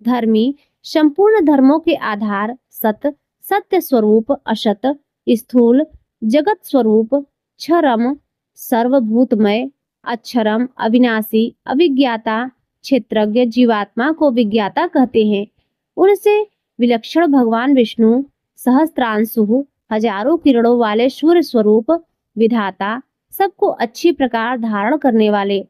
धर्मी संपूर्ण धर्मों के आधार, सत सत्य स्वरूप, असत स्थूल जगत स्वरूप, क्षरम सर्वभूतमय, अक्षरम अविनाशी अविज्ञाता, क्षेत्रज्ञ जीवात्मा को विज्ञाता कहते हैं। उनसे विलक्षण भगवान विष्णु सहस्त्रांशु हजारों किरणों वाले सूर्य स्वरूप, विधाता सबको अच्छी प्रकार धारण करने वाले,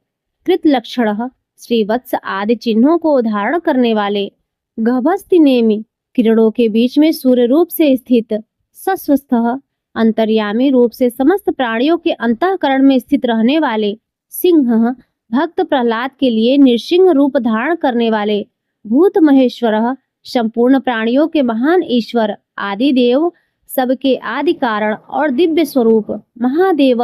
कृत लक्षण श्रीवत्स आदि चिन्हों को धारण करने वाले, गभस्ति नेमि किरणों के बीच में सूर्य रूप से स्थित, सस्वस्थ अंतर्यामी रूप से समस्त प्राणियों के अंतःकरण में स्थित रहने वाले, सिंह भक्त प्रहलाद के लिए नृसिंह रूप धारण करने वाले, भूत महेश्वर संपूर्ण प्राणियों के महान ईश्वर, आदि देव सबके आदि कारण और दिव्य स्वरूप, महादेव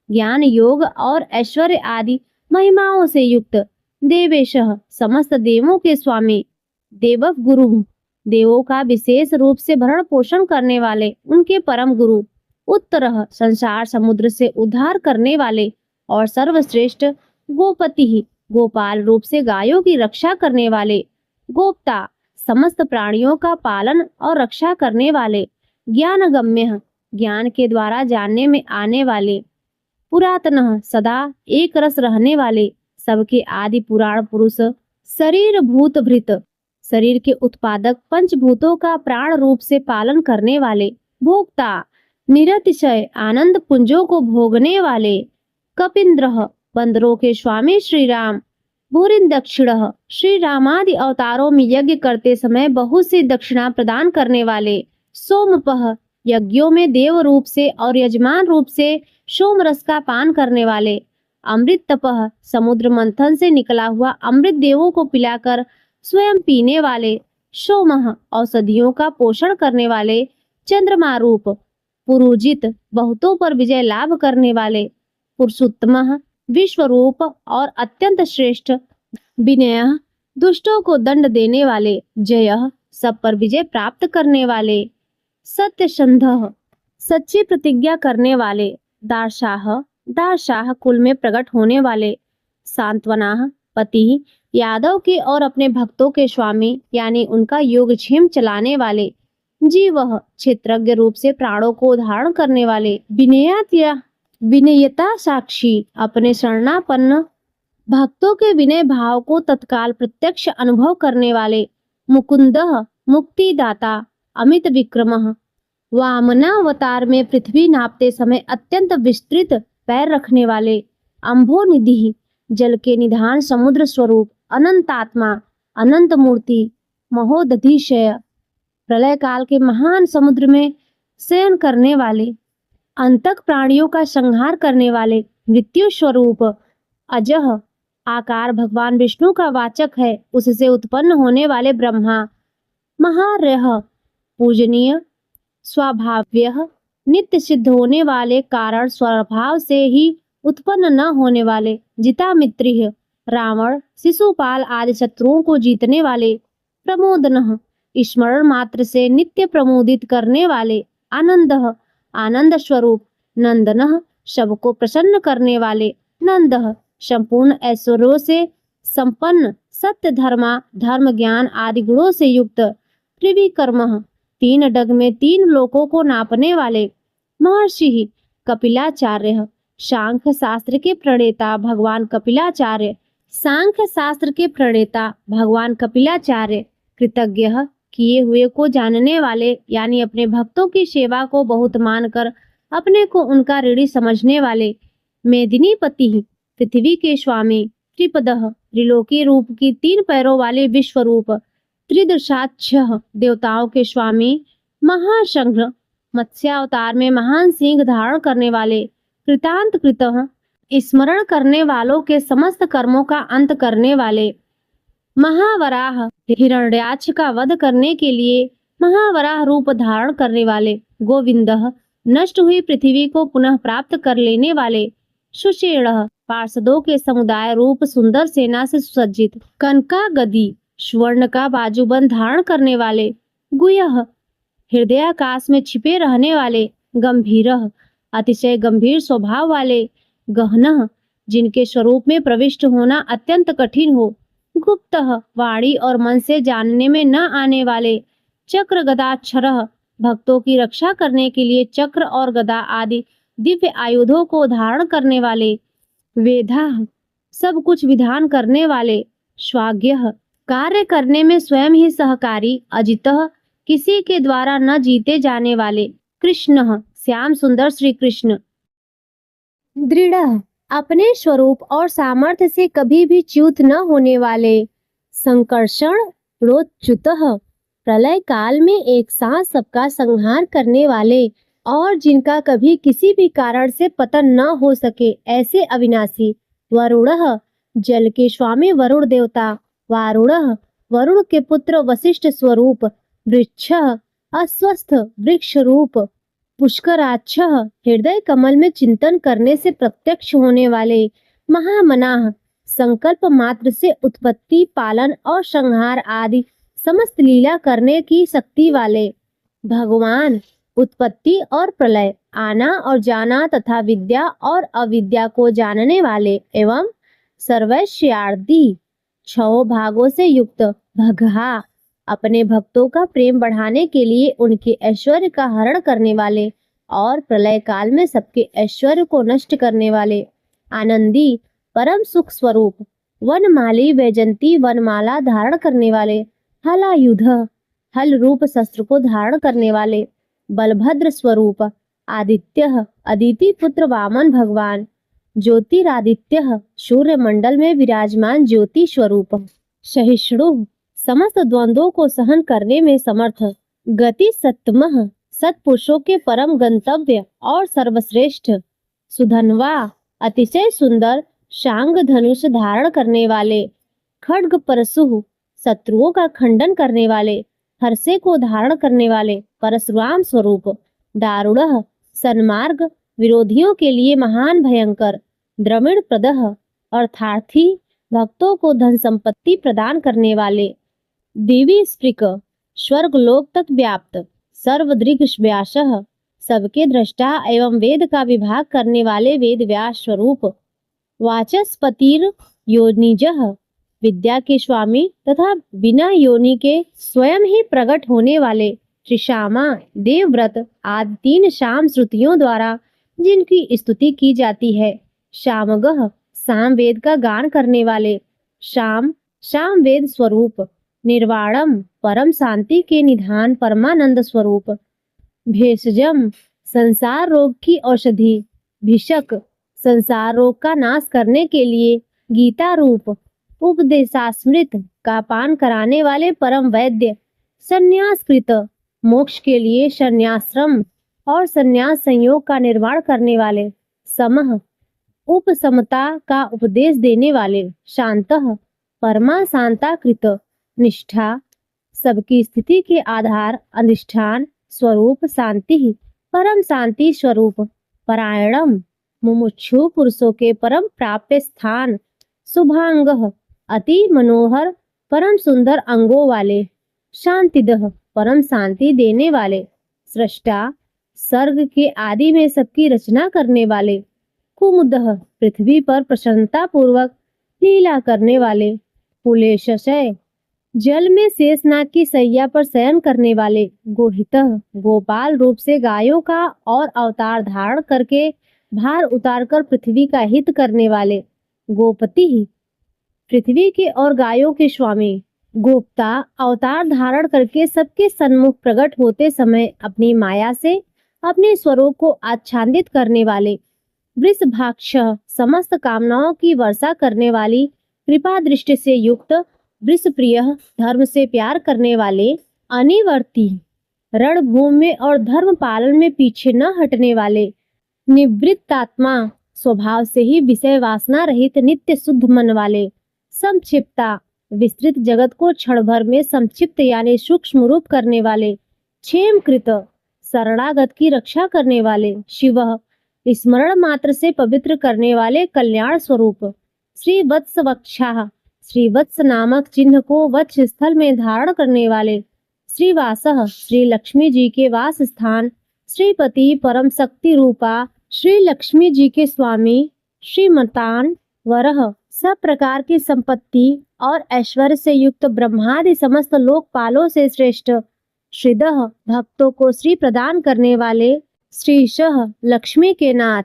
ज्ञान योग और ऐश्वर्य आदि महिमाओं से युक्त, देवेश समस्त देवों के स्वामी, देव गुरु देवों का विशेष रूप से भरण पोषण करने वाले, उनके परम गुरु, उत्तर संसार समुद्र से उद्धार करने वाले और सर्वश्रेष्ठ, गोपति गोपाल रूप से गायों की रक्षा करने वाले, गोप्ता समस्त प्राणियों का पालन और रक्षा करने वाले, ज्ञानगम्य ज्ञान के द्वारा जानने में आने वाले, पुरातन सदा एक रस रहने वाले, सबके आदि पुराण पुरुष, शरीर भूत भृत शरीर के उत्पादक पंचभूतों का प्राण रूप से पालन करने वाले, भोक्ता निरतिशय आनंद पुंजों को भोगने वाले, कपिंद्र बंदरों के स्वामी श्री राम, भूरिन दक्षिण श्री रामादि अवतारों में यज्ञ करते समय बहुत सी दक्षिणा प्रदान करने वाले, सोमपह यज्ञों में देव रूप से और यजमान रूप से सोम रस का पान करने वाले, अमृत तपह समुद्र मंथन से निकला हुआ अमृत देवों को पिलाकर स्वयं पीने वाले, सोमः औषधियों का पोषण करने वाले, चंद्रमा रूप पुरुजित बहुतों पर विजय लाभ करने वाले, पुरुषोत्तमः विश्वरूप और अत्यंत श्रेष्ठ, विनयः दुष्टों को दंड देने वाले, जयः सब पर विजय प्राप्त करने वाले, सत्यसंधः सच्ची प्रतिज्ञा करने वाले, दारशाह कुल में प्रकट होने वाले, सांत्वनाः पति यादव के और अपने भक्तों के स्वामी यानी उनका योगक्षेम चलाने वाले, जीवः क्षेत्रज्ञ रूप से प्राणों को धारण करने वाले, विनयता साक्षी अपने शरणापन्न भक्तों के विनय भाव को तत्काल प्रत्यक्ष अनुभव करने वाले, मुकुंदः मुक्तिदाता, अमित विक्रमः वामनावतार में पृथ्वी नापते समय अत्यंत विस्तृत पैर रखने वाले, अम्भोनिधि जल के निधान समुद्र स्वरूप, अनंतात्मा, अनंत मूर्ति, महोदधिशय प्रलय काल के महान समुद्र में शयन करने वाले, अंतक प्राणियों का संहार करने वाले, मृत्यु स्वरूप, अजह आकार भगवान विष्णु का वाचक है, उससे उत्पन्न होने वाले ब्रह्मा, महार्यः पूजनीय, स्वाभाव्य नित्य सिद्ध होने वाले, कारण स्वभाव से ही उत्पन्न न होने वाले, जितामित्रिय रावण शिशुपाल आदि शत्रुओं को जीतने वाले, प्रमोदनः स्मरण मात्र से नित्य प्रमोदित करने वाले, आनंदः आनंद स्वरूप, नंदनः सबको प्रसन्न करने वाले, नंदः संपूर्ण ऐश्वर्यों से संपन्न, सत्य धर्म ज्ञान आदि गुणों से युक्त, त्रिविक्रमः तीन डग में तीन लोकों को नापने वाले, महर्षि कपिलाचार्य सांख्य शास्त्र के प्रणेता भगवान कपिलाचार्य, कृतज्ञ किए हुए को जानने वाले यानी अपने भक्तों की सेवा को बहुत मानकर अपने को उनका ऋणी समझने वाले, मेदिनीपति पृथ्वी के स्वामी, त्रिपदः त्रिलोकी रूप की तीन पैरों वाले विश्वरूप, त्रिदशाक्षः देवताओं के स्वामी, महाशंघ्र मत्स्यावतार में महान सिंह धारण करने वाले, कृतांत कृतः स्मरण करने वालों के समस्त कर्मों का अंत करने वाले, महावराह हिरण्याक्ष का वध करने के लिए महावराह रूप धारण करने वाले, गोविंदः नष्ट हुई पृथ्वी को पुनः प्राप्त कर लेने वाले, सुषेणः पार्षदों के समुदाय रूप सुंदर सेना से सुसज्जित, कनका गदी स्वर्ण का बाजूबंद धारण करने वाले, गुह्यः हृदयाकाश में छिपे रहने वाले, गंभीरः अतिशय गंभीर स्वभाव वाले, गहनः जिनके स्वरूप में प्रविष्ट होना अत्यंत कठिन हो, गुप्तः वाणी और मन से जानने में न आने वाले, चक्र गदाक्षरः भक्तों की रक्षा करने के लिए चक्र और गदा आदि दिव्य आयुधों को धारण करने वाले, वेदाः सब कुछ विधान करने वाले, स्वाज्ञः कार्य करने में स्वयं ही सहकारी, अजितः किसी के द्वारा न जीते जाने वाले, कृष्णः श्याम सुंदर श्री कृष्ण, दृढ़ अपने स्वरूप और सामर्थ्य से कभी भी च्युत न होने वाले, संकर्षण रोच्युतः प्रलय काल में एक साथ सबका संहार करने वाले और जिनका कभी किसी भी कारण से पतन न हो सके ऐसे अविनाशी, वरुणः जल के स्वामी वरुण देवता, वारुणः वरुण के पुत्र वशिष्ठ स्वरूप, वृक्षः अस्वस्थ वृक्ष रूप, पुष्कराक्षः हृदय कमल में चिंतन करने से प्रत्यक्ष होने वाले, महामनाः संकल्प मात्र से उत्पत्ति पालन और संहार आदि समस्त लीला करने की शक्ति वाले, भगवान उत्पत्ति और प्रलय, आना और जाना तथा विद्या और अविद्या को जानने वाले एवं सर्वैश्वर्यादि 6 भागों से युक्त, भगहा अपने भक्तों का प्रेम बढ़ाने के लिए उनके ऐश्वर्य का हरण करने वाले और प्रलय काल में सबके ऐश्वर्य को नष्ट करने वाले, आनंदी परम सुख स्वरूप, वनमाली वैजंती वनमाला धारण करने वाले, हलायुध हल रूप शस्त्र को धारण करने वाले, बलभद्र स्वरूप, आदित्य अदिति पुत्र वामन भगवान, ज्योतिरादित्य सूर्य मंडल में विराजमान ज्योति स्वरूप, सहिष्णु समस्त द्वंद्वों को सहन करने में समर्थ, गति सत्तमः सत्पुरुषों के परम गंतव्य और सर्वश्रेष्ठ, सुधनवा अतिशय सुंदर शांग धनुष धारण करने वाले, खड्ग परशु शत्रुओं का खंडन करने वाले, हर्षे को धारण करने वाले परशुराम स्वरूप, दारुणः सन्मार्ग विरोधियों के लिए महान भयंकर, द्रविड़ प्रदह अर्थार्थी भक्तों को धन संपत्ति प्रदान करने वाले, देवी स्पृक स्वर्ग लोक तक व्याप्त, सर्वदृग व्यासः सबके दृष्टा एवं वेद का विभाग करने वाले वेद व्यास स्वरूप, वाचस्पतिर योनिजः विद्या के स्वामी तथा बिना योनि के स्वयं ही प्रकट होने वाले, त्रिशामा देवव्रत आदि 3 शाम श्रुतियों द्वारा जिनकी स्तुति की जाती है, शामगः साम वेद का गान करने वाले, शाम शाम वेद स्वरूप, निर्वाणम परम शांति के निधान परमानंद स्वरूप, भेषजम संसार रोग की औषधि, भिषक संसार रोग का नाश करने के लिए गीता रूप, उपदेशास्मृत का पान कराने वाले परम वैद्य, संन्यासकृत मोक्ष के लिए संन्याश्रम और संन्यास संयोग का निर्माण करने वाले, समः उपसमता का उपदेश देने वाले, शांतः परमा शांताकृत, निष्ठा सबकी स्थिति के आधार अधिष्ठान स्वरूप, शांति परम शांति स्वरूप, परायणम मुमुक्षु पुरुषों के परम प्राप्य स्थान, शुभांगः अति मनोहर परम सुंदर अंगों वाले, शांतिदः परम शांति देने वाले, सृष्टा सर्ग के आदि में सबकी रचना करने वाले, कुमुदः पृथ्वी पर प्रसन्नता पूर्वक लीला करने वाले, पुलेशय जल में शेषनाग की सैया पर शयन करने वाले, गोहितः गोपाल रूप से गायों का और अवतार धारण करके भार उतारकर पृथ्वी का हित करने वाले, गोपति पृथ्वी के और गायों के स्वामी, गोप्ता अवतार धारण करके सबके सन्मुख प्रकट होते समय अपनी माया से अपने स्वरूप को आच्छादित करने वाले, वृषभाक्ष समस्त कामनाओं की वर्षा करने वाली, कृपा दृष्टि से युक्त, वृषप्रिय धर्म से प्यार करने वाले, अनिवर्ती रणभूमि में और धर्म पालन में पीछे न हटने वाले, निवृत्तात्मा स्वभाव से ही विषय वासना रहित नित्य शुद्ध मन वाले, संक्षिप्ता विस्तृत जगत को क्षण भर में संक्षिप्त यानी सूक्ष्म रूप करने वाले, क्षेमकृत शरणागत की रक्षा करने वाले, शिवः स्मरण मात्र से पवित्र करने वाले, कल्याण स्वरूप, श्री वत्स वक्षाः श्री वत्स नामक चिन्ह को वक्ष स्थल में धारण करने वाले, श्रीवासः श्री लक्ष्मी जी के वास स्थान, श्रीपति परम शक्ति रूपा श्री लक्ष्मी जी के स्वामी, श्रीमतान वरह सब प्रकार की संपत्ति और ऐश्वर्य से युक्त, ब्रह्मादि समस्त लोकपालों से श्रेष्ठ, श्रीदः भक्तों को श्री प्रदान करने वाले, श्रीशः लक्ष्मी के नाथ,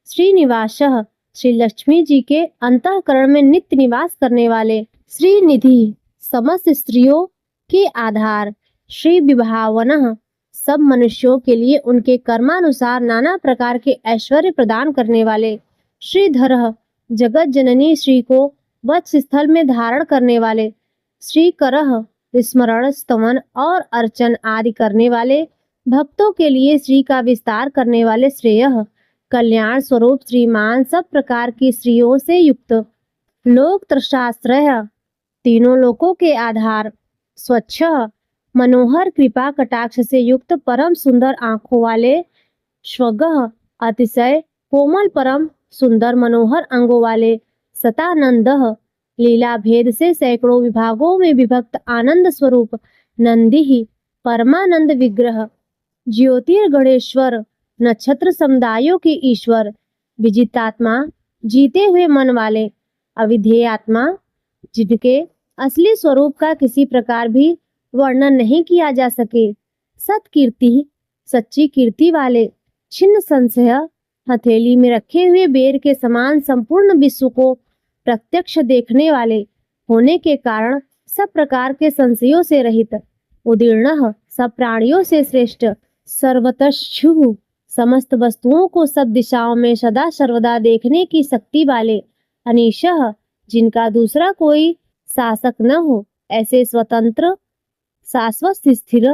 श्रीनिवासः श्री लक्ष्मी जी के अंतःकरण में नित्य निवास करने वाले, श्रीनिधि समस्त स्त्रियों के आधार, श्री विभावनः सब मनुष्यों के लिए उनके कर्मानुसार नाना प्रकार के ऐश्वर्य प्रदान करने वाले, श्रीधरः जगत जननी श्री को वत्स स्थल में धारण करने वाले, श्रीकरः स्मरण स्तवन और अर्चन आदि करने वाले, भक्तों के लिए श्री का विस्तार करने वाले, श्रेयः कल्याण स्वरूप श्रीमान सब प्रकार की स्त्रियों से युक्त, लोक त्रशाश्रय तीनों लोकों के आधार, स्वच्छ मनोहर कृपा कटाक्ष से युक्त परम सुंदर आंखों वाले, श्वगः अतिशय कोमल परम सुंदर मनोहर अंगों वाले, सतानंदः लीला भेद से सैकड़ों विभागों में विभक्त आनंद स्वरूप, नंदी परमानंद विग्रह, ज्योतिर्गणेश्वर नक्षत्र समुदायों के ईश्वर, विजितात्मा जीते हुए मन वाले, अविधेय आत्मा जिनके असली स्वरूप का किसी प्रकार भी वर्णन नहीं किया जा सके, सत्कीर्ति सच्ची कीर्ति वाले, छिन्न संशय हथेली में रखे हुए बेर के समान संपूर्ण विश्व को प्रत्यक्ष देखने वाले होने के कारण सब प्रकार के संशयों से रहित, उदीर्ण सब प्राणियों से श्रेष्ठ, सर्वतश्चु समस्त वस्तुओं को सब दिशाओं में सदा सर्वदा देखने की शक्ति वाले, अनीशः जिनका दूसरा कोई शासक न हो, ऐसे स्वतंत्र शाश्वत स्थिर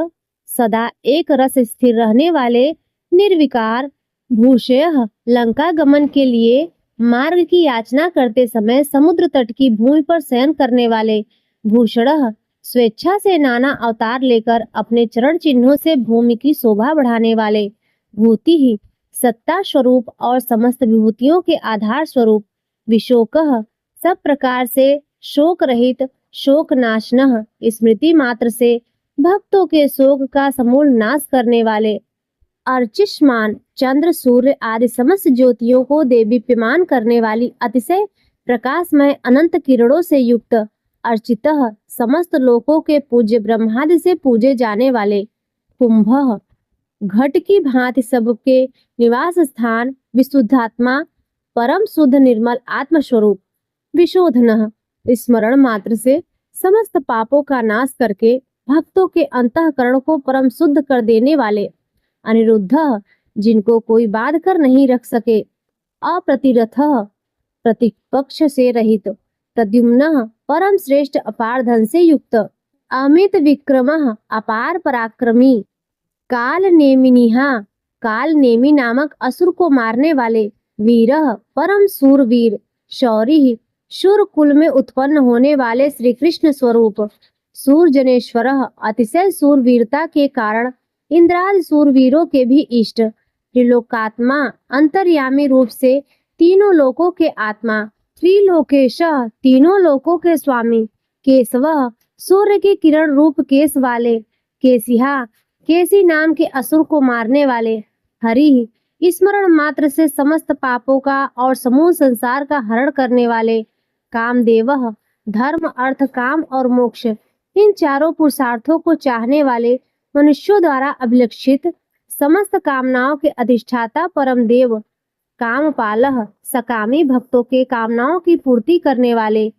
सदा एक रस स्थिर रहने वाले, निर्विकार भूषयः लंका गमन के लिए मार्ग की याचना करते समय समुद्र तट की भूमि पर शयन करने वाले। भूषणः स्वेच्छा से नाना अवतार लेकर अपने चरण चिन्हों से भूमि की शोभा बढ़ाने वाले। भूति ही सत्ता स्वरूप और समस्त विभूतियों के आधार स्वरूप। विशोकः सब प्रकार से शोक रहित, शोक नाशनः स्मृति मात्र से भक्तों के शोक का समूल नाश करने वाले। अर्चिष्मान चंद्र सूर्य आदि समस्त ज्योतियों को देदीप्यमान करने वाली अतिशय प्रकाशमय अनंत किरणों से युक्त। अर्चितः समस्त लोकों के पूज्य ब्रह्मादि से पूजे जाने वाले। कुंभः घट की भांति सबके निवास स्थान, विशुद्धात्मा, परम शुद्ध निर्मल आत्म स्वरूप। विशोधनः स्मरण मात्र से समस्त पापों का नाश करके भक्तों के अंतःकरण को परम शुद्ध कर देने वाले। अनिरुद्धः जिनको कोई बाध कर नहीं रख सके। अप्रतिरथः प्रतिपक्ष से रहित। प्रद्युम्नः परम श्रेष्ठ अपार धन से युक्त। अमित विक्रमः अपार पराक्रमी। काल नेमिनिहा काल नेमी नामक असुर को मारने वाले। वीरः परम सूरवीर। शौरी शूर कुल में उत्पन्न होने वाले श्री कृष्ण स्वरूप। सूरजनेश्वरः अतिशय सूरवीरता के कारण इंद्रादि सूरवीरों के भी इष्ट। त्रिलोकात्मा अंतर्यामी रूप से तीनों लोकों के आत्मा। त्रिलोकेश तीनों लोकों के स्वामी। केशवः सूर्य की किरण रूप केश वाले। केसिहा केसी नाम के असुर को मारने वाले। हरि स्मरण मात्र से समस्त पापों का और समूह संसार का हरण करने वाले। कामदेवः धर्म अर्थ काम और मोक्ष इन चारों पुरुषार्थों को चाहने वाले, मनुष्यों द्वारा अभिलक्षित समस्त कामनाओं के अधिष्ठाता परम देव। कामपालः सकामी भक्तों के कामनाओं की पूर्ति करने वाले।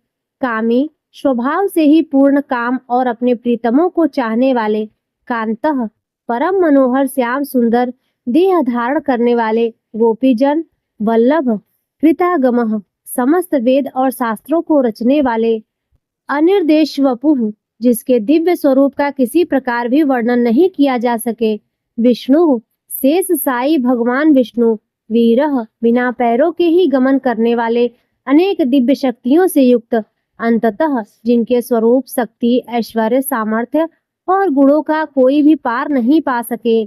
कामी स्वभाव से ही पूर्ण काम और अपने प्रीतमों को चाहने वाले। कांतः परम मनोहर श्याम सुंदर देह धारण करने वाले। गोपीजन वल्लभ कृतागमः समस्त वेद और शास्त्रों को रचने वाले। अनिर्देश वपुः जिसके दिव्य स्वरूप का किसी प्रकार भी वर्णन नहीं किया जा सके। विष्णु शेष साई भगवान विष्णु। वीरः बिना पैरों के ही गमन करने वाले, अनेक दिव्य शक्तियों से युक्त। अंततः जिनके स्वरूप, शक्ति, ऐश्वर्य, सामर्थ्य और गुणों का कोई भी पार नहीं पा सके।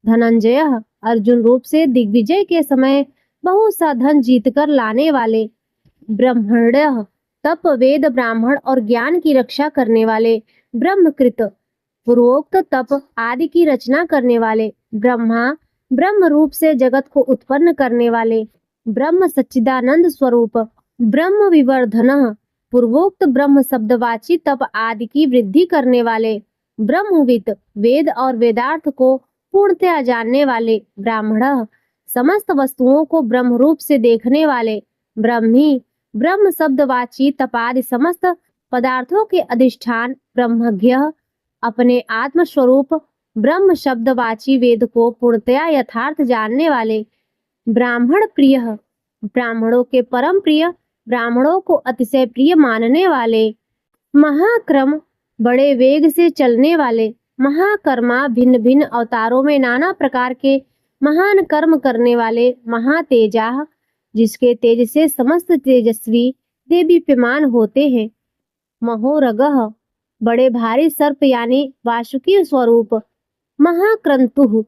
धनंजयः अर्जुन रूप से दिग्विजय के समय बहुत सा धन जीतकर लाने वाले। ब्रह्मण्यः तप, वेद, ब्राह्मण और ज्ञान की रक्षा करने वाले। ब्रह्मकृत पूर्वोक्त तप आदि की रचना करने वाले। ब्रह्मा ब्रह्म रूप से जगत को उत्पन्न करने वाले। ब्रह्म सच्चिदानंद स्वरूप। ब्रह्म विवर्धनः पूर्वोक्त ब्रह्म शब्दवाची तप आदि की वृद्धि करने वाले। ब्रह्मविद वेद और वेदार्थ को पूर्णतया जानने वाले। ब्राह्मणः समस्त वस्तुओं को ब्रह्म रूप से देखने वाले। ब्रह्मी ब्रह्म शब्दवाची तपादि समस्त पदार्थों के अधिष्ठान। ब्रह्मज्ञः अपने आत्म स्वरूप ब्रह्म शब्दवाची वेद को पूर्णतया यथार्थ जानने वाले। ब्राह्मण प्रियः ब्राह्मणों के परम प्रिय, ब्राह्मणों को अतिशय प्रिय मानने वाले। महाक्रम बड़े वेग से चलने वाले। महाकर्मा भिन्न भिन्न अवतारों में नाना प्रकार के महान कर्म करने वाले। महातेजा जिसके तेज से समस्त तेजस्वी देदीप्यमान होते हैं। महोरगः बड़े भारी सर्प यानी वासुकी स्वरूप। महाक्रंतुः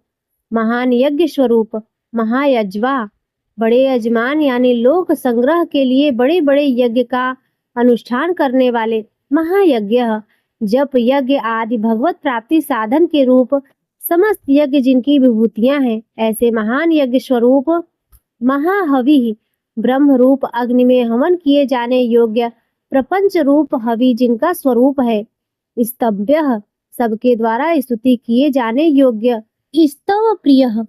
महान यज्ञ स्वरूप। महायज्वा बड़े यजमान यानी लोक संग्रह के लिए बड़े बड़े यज्ञ का अनुष्ठान करने वाले। महायज्ञः जप यज्ञ आदि भगवत प्राप्ति साधन के रूप समस्त यज्ञ जिनकी विभूतियां हैं, ऐसे महान यज्ञ स्वरूप। महाहवि ब्रह्म रूप अग्नि में हवन किए जाने योग्य प्रपंच रूप हवि जिनका स्वरूप है। स्तव्यः सबके द्वारा स्तुति किए जाने योग्य। स्तव प्रियः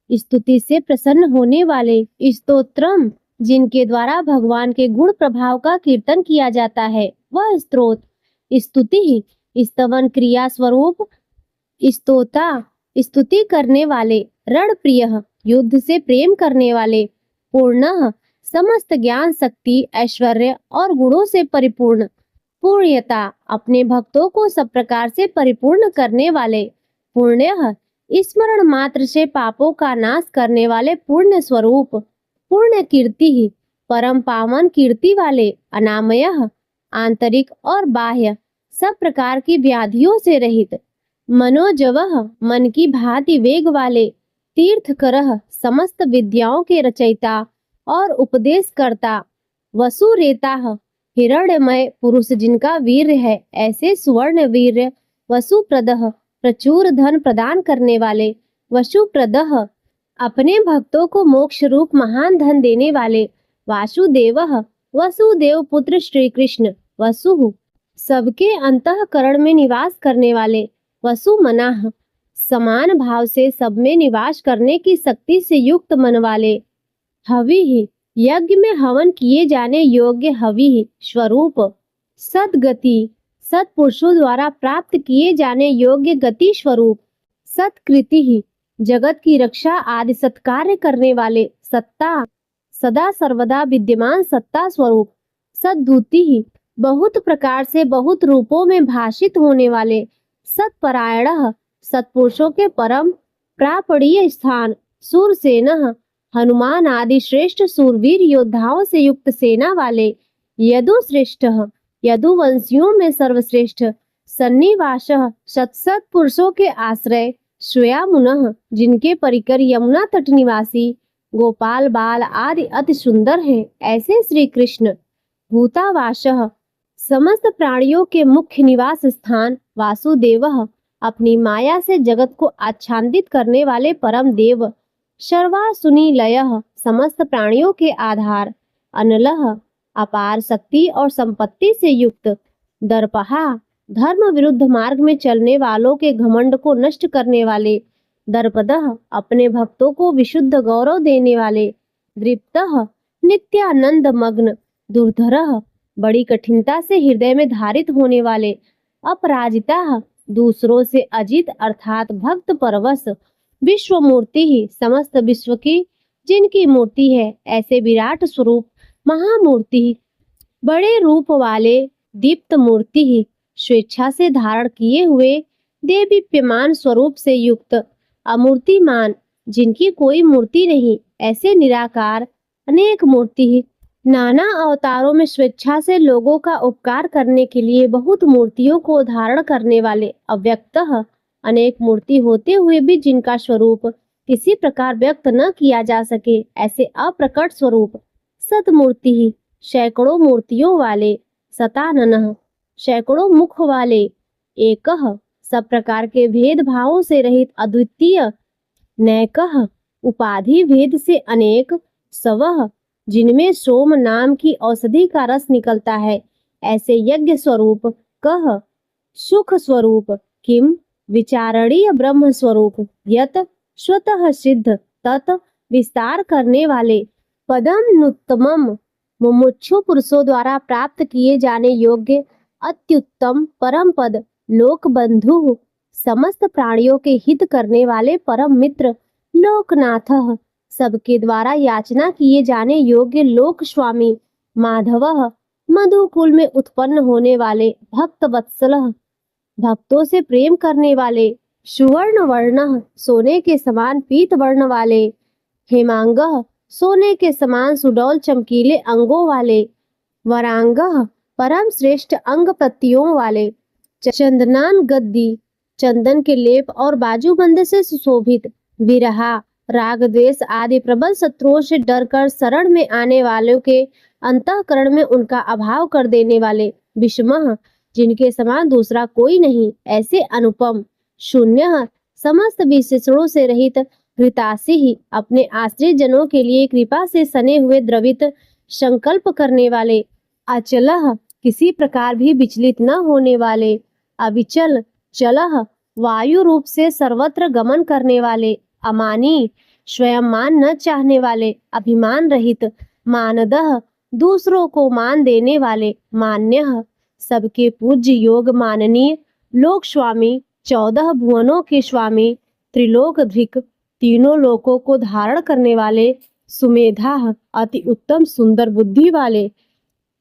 स्तुति से प्रसन्न होने वाले। स्तोत्रम जिनके द्वारा भगवान के गुण प्रभाव का कीर्तन किया जाता है, वह स्तोत्र। स्तुति स्तवन क्रिया स्वरूप। स्तोता स्तुति करने वाले। रण प्रियः युद्ध से प्रेम करने वाले। पूर्णः समस्त ज्ञान, शक्ति, ऐश्वर्य और गुणों से परिपूर्ण। पूर्णयता अपने भक्तों को सब प्रकार से परिपूर्ण करने वाले। पुण्यः स्मरण मात्र से पापों का नाश करने वाले पुण्य स्वरूप, पुण्य कीर्ति ही, परम पावन कीर्ति वाले, अनामय, आंतरिक और बाह्य सब प्रकार की व्याधियों से रहित, मनोजवह मन की भांति वेग वाले, तीर्थकरः समस्त विद्याओं के रचयिता और उपदेशकर्ता, वसुरेता हिरण्यमय पुरुष जिनका वीर्य है, ऐसे सुवर्ण वीर्य, वसुप्रदः प्रचुर धन प्रदान करने वाले, वसुप्रदः अपने भक्तों को मोक्ष रूप महान धन देने वाले, वासुदेवः वसुदेव पुत्र श्री कृष्ण, वसु सबके अंतःकरण में निवास करने वाले, वसुमनाः समान भाव से सब में निवास करने की शक्ति से युक्त मन वाले, हवि यज्ञ में हवन किए जाने योग्य हवि स्वरूप, सद्गति सत्पुरुषों द्वारा प्राप्त किए जाने योग्य गति स्वरूप, सत्कृति ही जगत की रक्षा आदि सत्कार्य करने वाले, सत्ता सदा सर्वदा विद्यमान सत्ता स्वरूप, सद्दूति ही बहुत प्रकार से बहुत रूपों में भाषित होने वाले, सत्परायण सत्पुरुषों के परम प्रापणीय स्थान, सूरसेन हनुमान आदि श्रेष्ठ सूरवीर योद्धाओं से युक्त सेना वाले, यदुश्रेष्ठ यदुवंशियों में सर्वश्रेष्ठ, सन्निवास सत्सत पुरुषों के आश्रय, श्रेयामुनः जिनके परिकर यमुना तट निवासी, गोपाल बाल आदि अति सुंदर हैं, ऐसे श्री कृष्ण, भूतावासः समस्त प्राणियों के मुख्य निवास स्थान, वासुदेवः अपनी माया से जगत को आच्छादित करने वाले परम देव, सर्वासुनिलयः समस्त प्राणियों के आधार, अनलः अपार शक्ति और संपत्ति से युक्त, दर्पहा धर्म विरुद्ध मार्ग में चलने वालों के घमंड को नष्ट करने वाले, दर्पदः अपने भक्तों को विशुद्ध गौरव देने वाले, दृप्तः नित्यानंद मग्न, दुर्धरः बड़ी कठिनता से हृदय में धारित होने वाले, अपराजिता दूसरों से अजित अर्थात भक्त परवश, विश्व मूर्ति ही समस्त विश्व की जिनकी मूर्ति है, ऐसे विराट स्वरूप महामूर्ति, बड़े रूप वाले दीप्त मूर्ति ही, स्वेच्छा से धारण किए हुए देदीप्यमान स्वरूप से युक्त, अमूर्तिमान जिनकी कोई मूर्ति नहीं, ऐसे निराकार अनेक मूर्ति ही, नाना अवतारों में स्वेच्छा से लोगों का उपकार करने के लिए बहुत मूर्तियों को धारण करने वाले, अव्यक्तः अनेक मूर्ति होते हुए भी जिनका स्वरूप किसी प्रकार व्यक्त न किया जा सके, ऐसे अप्रकट स्वरूप, सतमूर्ति ही सैकड़ों मूर्तियों वाले, सताननः सैकड़ों मुख वाले, एकः सब प्रकार के भेद भावों से रहित अद्वितीय, नैकः उपाधि भेद से अनेक, सवः जिनमें सोम नाम की औषधि का रस निकलता है, ऐसे यज्ञ स्वरूप, कह सुख स्वरूप, किम विचारणीय ब्रह्म स्वरूप, यत स्वतः सिद्ध तत् विस्तार करने वाले, पदम नुत्तमम मुमुक्षु पुरुषों द्वारा प्राप्त किए जाने योग्य अत्युत्तम परम पद, लोक बंधु समस्त प्राणियों के हित करने वाले परम मित्र, लोकनाथः सबके द्वारा याचना किए जाने योग्य लोक स्वामी, माधवः मधुकुल में उत्पन्न होने वाले, भक्त वत्सलः भक्तों से प्रेम करने वाले, सुवर्ण वर्णः सोने के समान पीत वर्ण वाले, हेमांगः सोने के समान सुडौल चमकीले अंगों वाले, वरांगः परम श्रेष्ठ अंग प्रत्ययों वाले, चंदनान गद्दी चंदन के लेप और बाजूबंद से सुशोभित, विरहा राग द्वेष आदि प्रबल शत्रुओं से डरकर शरण में आने वालों के अंतःकरण में उनका अभाव कर देने वाले, विषमः जिनके समान दूसरा कोई नहीं, ऐसे अनुपम, शून्य समस्त विशेषणों से रहित, हृतासी ही अपने आश्रित जनों के लिए कृपा से सने हुए द्रवित संकल्प करने वाले, अचलः किसी प्रकार भी विचलित न होने वाले, अविचल चलः वायु रूप से सर्वत्र गमन करने वाले, अमानी स्वयं मान न चाहने वाले, अभिमान रहित, मानदः दूसरों को मान देने वाले, मान्यः सबके पूज्य योग माननीय, लोक स्वामी 14 भुवनों के स्वामी, त्रिलोक धृक तीनों लोकों को धारण करने वाले, सुमेधा अति उत्तम सुंदर बुद्धि वाले,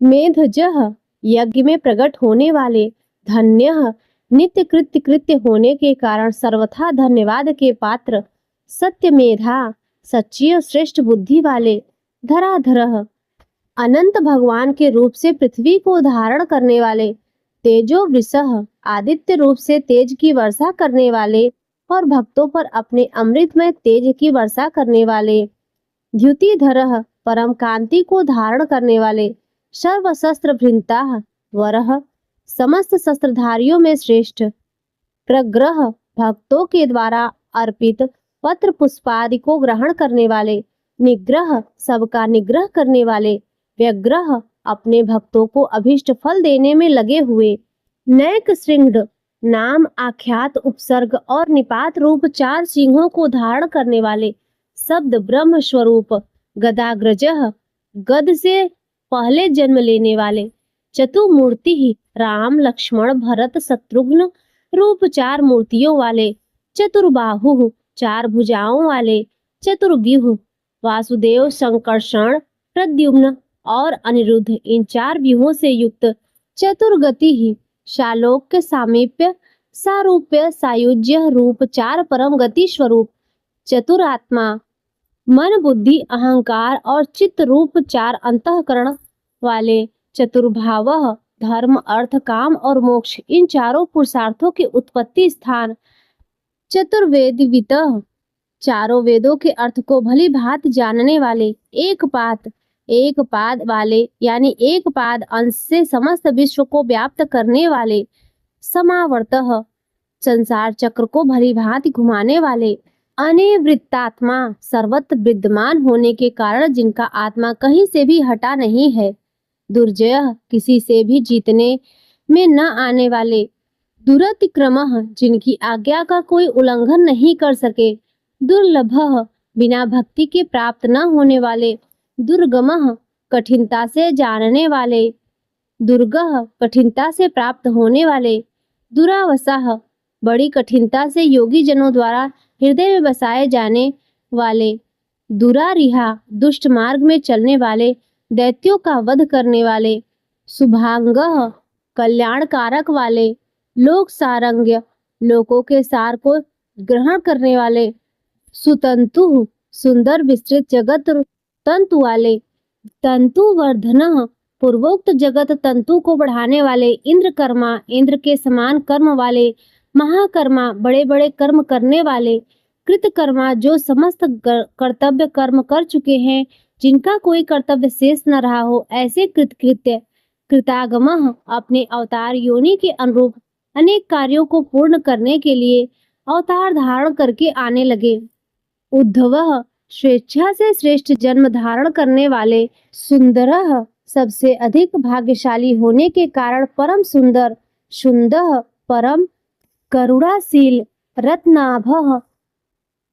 मेधजः यज्ञ में प्रकट होने वाले, धन्य नित्य कृत्य कृत्य होने के कारण सर्वथा धन्यवाद के पात्र, सत्य मेधा, सच्ची और श्रेष्ठ बुद्धि वाले, धराधरः अनंत भगवान के रूप से पृथ्वी को धारण करने वाले, तेजो वृषः आदित्य रूप से तेज की वर्षा करने वाले और भक्तों पर अपने अमृतमय तेज की वर्षा करने वाले, द्युतिधरः परम कांति को धारण करने वाले, सर्व शस्त्र भृंताः वरः समस्त शस्त्रधारियों में श्रेष्ठ, प्रग्रह भक्तों के द्वारा अर्पित पत्र पुष्पादि को ग्रहण करने वाले, निग्रह सबका निग्रह करने वाले, व्यग्रह अपने भक्तों को अभिष्ट फल देने में लगे हुए, नैक श्रृंग नाम आख्यात उपसर्ग और निपात रूप 4 सिंहों को धारण करने वाले, शब्द ब्रह्म स्वरूप, गदाग्रजः गद से पहले जन्म लेने वाले, चतुर्मूर्ति ही राम लक्ष्मण भरत शत्रुघ्न रूप 4 मूर्तियों वाले, चतुर्बाहु 4 भुजाओं वाले, चतुर्व्यूह वासुदेव संकर्षण प्रद्युम्न और अनिरुद्ध इन 4 व्यूहों से युक्त, चतुर्गति ही शालोक्य सामीप्य सारूप्य सायुज्य रूप 4 परम गति स्वरूप, चतुरात्मा मन बुद्धि अहंकार और चित्त रूप 4 अंतःकरण वाले, चतुर्भावः धर्म अर्थ काम और मोक्ष इन चारों पुरुषार्थों के उत्पत्ति स्थान, चतुर्वेदिवितः चारों वेदों के अर्थ को भली भांति जानने वाले, एक पाद वाले यानी एक पाद अंश से समस्त विश्व को व्याप्त करने वाले, समावर्तः संसार चक्र को भली भांति घुमाने वाले, अनिवृत्तात्मा सर्वत्र विद्यमान होने के कारण जिनका आत्मा कहीं से भी हटा नहीं है, दुर्जय किसी से भी जीतने में न आने वाले, दुरतिक्रमः जिनकी आज्ञा का कोई उल्लंघन नहीं कर सके, दुर्लभः बिना भक्ति के प्राप्त न होने वाले, दुर्गमः कठिनता से जानने वाले, दुर्गः कठिनता से प्राप्त होने वाले, दुरावसाः बड़ी कठिनता से योगी जनों द्वारा हृदय में बसाए जाने वाले, दुरारिहा दुष्ट मार्ग में चलने वाले, दैत्यों का वध करने वाले, शुभांगः कल्याणकारक वाले, लोक सारंग्य लोकों के सार को ग्रहण करने वाले, सुतंतु सुंदर विस्तृत जगत तंतु वाले, तंतुवर्धनः पूर्वोक्त जगत तंतु को बढ़ाने वाले, इंद्रकर्मा इंद्र के समान कर्म वाले, महाकर्मा बड़े बड़े कर्म करने वाले, कृतकर्मा जो समस्त कर्तव्य कर्म कर चुके हैं, जिनका कोई कर्तव्य शेष न रहा हो, ऐसे कृतकृत्य, कृतागमः अपने अवतार योनि के अनुरूप अनेक कार्यों को पूर्ण करने के लिए अवतार धारण करके आने लगे, उद्धवः स्वेच्छा से श्रेष्ठ जन्म धारण करने वाले, सुंदरः सबसे अधिक भाग्यशाली होने के कारण परम सुंदर, शुंदः परम करुणाशील, रत्नाभः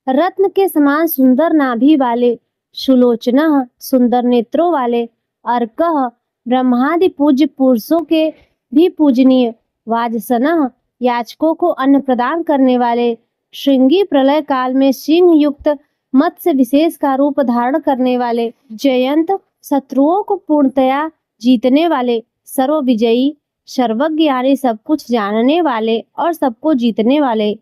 रत्न के समान सुंदर नाभि वाले, सुलोचनः सुंदर नेत्रों वाले, अर्कः ब्रह्मादि पूज्य पुरुषों के भी पूजनीय, वाजसनः याचकों को अन्न प्रदान करने वाले, श्रृंगी प्रलय काल में सिंह युक्त मत्स्य विशेष का रूप धारण करने वाले, जयंत शत्रुओं को पूर्णतया जीतने वाले, सर्व विजयी सर्वज्ञ यानी सब कुछ जानने वाले और सबको जीतने वाले,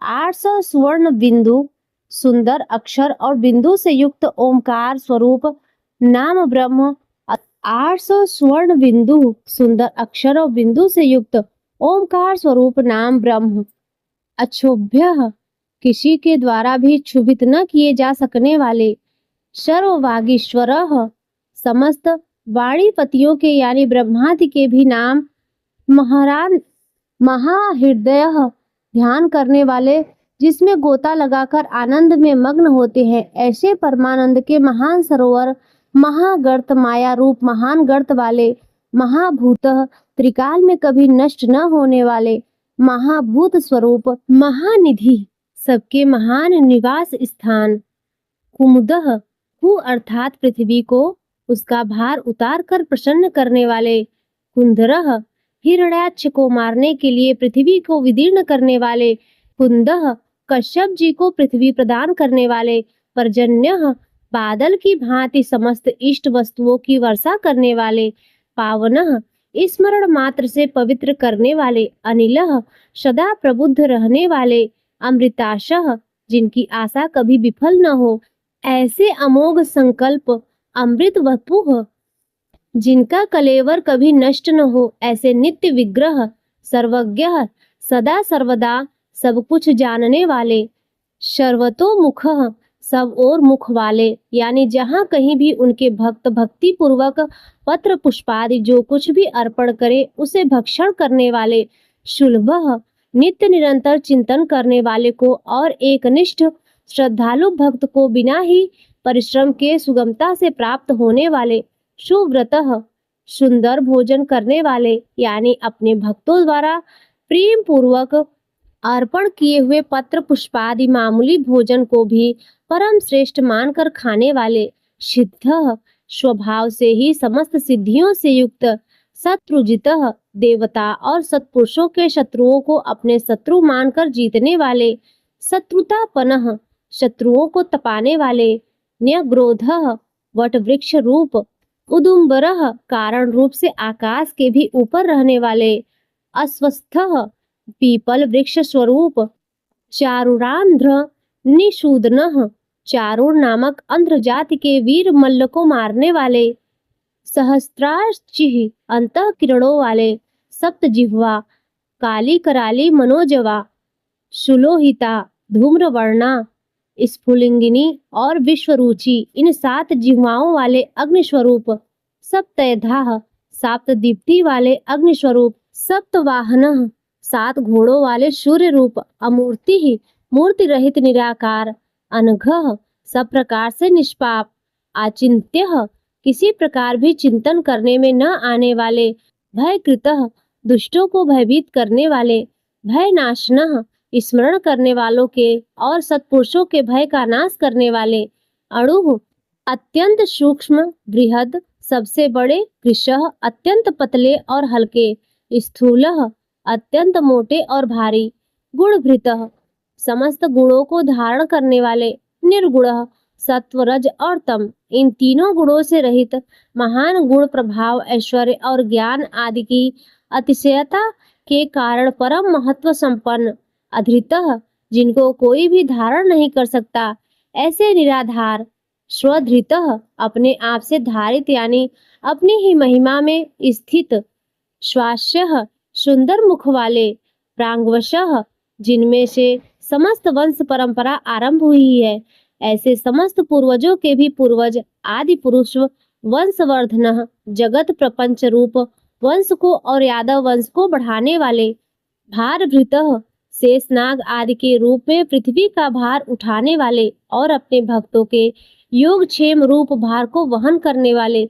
800 स्वर्ण बिंदु सुंदर अक्षर और बिंदु से युक्त ओमकार स्वरूप नाम ब्रह्म, 800 स्वर्ण बिंदु सुंदर अक्षर और बिंदु से युक्त ओमकार स्वरूप नाम ब्रह्म, अक्षोभ्य किसी के द्वारा भी क्षुभित न किए जा सकने वाले, सर्ववागीश्वरः समस्त वाणीपतियों के यानी ब्रह्मादि के भी नाम, महारान महाहृदय ध्यान करने वाले जिसमें गोता लगाकर आनंद में मग्न होते हैं, ऐसे परमानंद के महान सरोवर, महागर्त माया रूप महान गर्त वाले, महाभूत त्रिकाल में कभी नष्ट न होने वाले, महाभूत स्वरूप, महानिधि सबके महान निवास स्थान, कुमुदः कु अर्थात पृथ्वी को उसका भार उतार कर प्रसन्न करने वाले, कुंदरः हिरण्याक्ष को मारने के लिए पृथ्वी को विदीर्ण करने वाले, कुंदः कश्यप जी को पृथ्वी प्रदान करने वाले, पर्जन्यः बादल की भांति समस्त इष्ट वस्तुओं की वर्षा करने वाले, पावनः स्मरण मात्र से पवित्र करने वाले, अनिलः सदा प्रबुद्ध रहने वाले, अमृताशः जिनकी आशा कभी विफल न हो, ऐसे अमोघ संकल्प, अमृत वपुः जिनका कलेवर कभी नष्ट न हो, ऐसे नित्य विग्रह, सर्वज्ञ, सदा सर्वदा सब कुछ जानने वाले, सर्वतोमुख, सब और मुख वाले, यानी जहाँ कहीं भी उनके भक्त भक्ति पूर्वक पत्र पुष्पादि जो कुछ भी अर्पण करे उसे भक्षण करने वाले, शुलभ, नित्य निरंतर चिंतन करने वाले को और एकनिष्ठ श्रद्धालु भक्त को बिना ही परिश्रम के सुगमता से प्राप्त होने वाले, सुव्रतः सुंदर भोजन करने वाले, यानी अपने भक्तों द्वारा प्रेम पूर्वक अर्पण किए हुए पत्र पुष्पादि मामूली भोजन को भी परम श्रेष्ठ मानकर खाने वाले, सिद्ध, स्वभाव से ही समस्त सिद्धियों से युक्त, शत्रुजितः देवता और सत्पुरुषों के शत्रुओं को अपने शत्रु मानकर जीतने वाले, शत्रुतापनः शत्रुओं को तपाने वाले, न्यग्रोधः वट वृक्ष रूप, उदुम्बरः कारण रूप से आकाश के भी ऊपर रहने वाले, अस्वस्थः पीपल वृक्ष स्वरूप, चारुरांध्र निषूदनः चारुर नामक अंध्र जाति के वीर मल्ल को मारने वाले, सहस्त्रार्चिः अंतः किरणों वाले, सप्त जिह्वा काली कराली मनोजवा, सुलोहिता धूम्रवर्णा स्फुलिंगिनी और विश्वरुचि, इन 7 जिह्वाओं वाले अग्निस्वरूप, सप्तधाः 7 दीप्ति वाले अग्निस्वरूप, सप्तवाहनः 7 घोड़ों वाले सूर्य रूप, अमूर्ति ही मूर्ति रहित निराकार, अनघः सब प्रकार से निष्पाप, आचिंत्यः किसी प्रकार भी चिंतन करने में न आने वाले, भयकृतः दुष्टों को भयभीत करने वाले, भयनाशनः स्मरण करने वालों के और सत्पुरुषों के भय का नाश करने वाले, अणुः अत्यंत सूक्ष्म, बृहद सबसे बड़े, कृशः अत्यंत पतले और हल्के, स्थूलः अत्यंत मोटे और भारी, गुणभृतः समस्त गुणों को धारण करने वाले, निर्गुणः सत्व रज और तम, इन तीनों गुणों से रहित, महान गुण प्रभाव ऐश्वर्य और ज्ञान आदि की अतिशयता के कारण परम महत्व संपन्न, अधृतः जिनको कोई भी धारण नहीं कर सकता, ऐसे निराधार, स्वधृतः अपने आप से धारित यानी अपनी ही महिमा में स्थित, श्वास्यः सुंदर मुख वाले, प्रांगवशः जिनमें से समस्त वंश परंपरा आरंभ हुई है, ऐसे समस्त पूर्वजों के भी पूर्वज, आदि पुरुष, वंशवर्धनः जगत प्रपंच रूप वंश को और यादव वंश को बढ़ाने वाले, भारभृतः शेषनाग आदि के रूप में पृथ्वी का भार उठाने वाले और अपने भक्तों के योगक्षेम रूप भार को वहन करने वाले,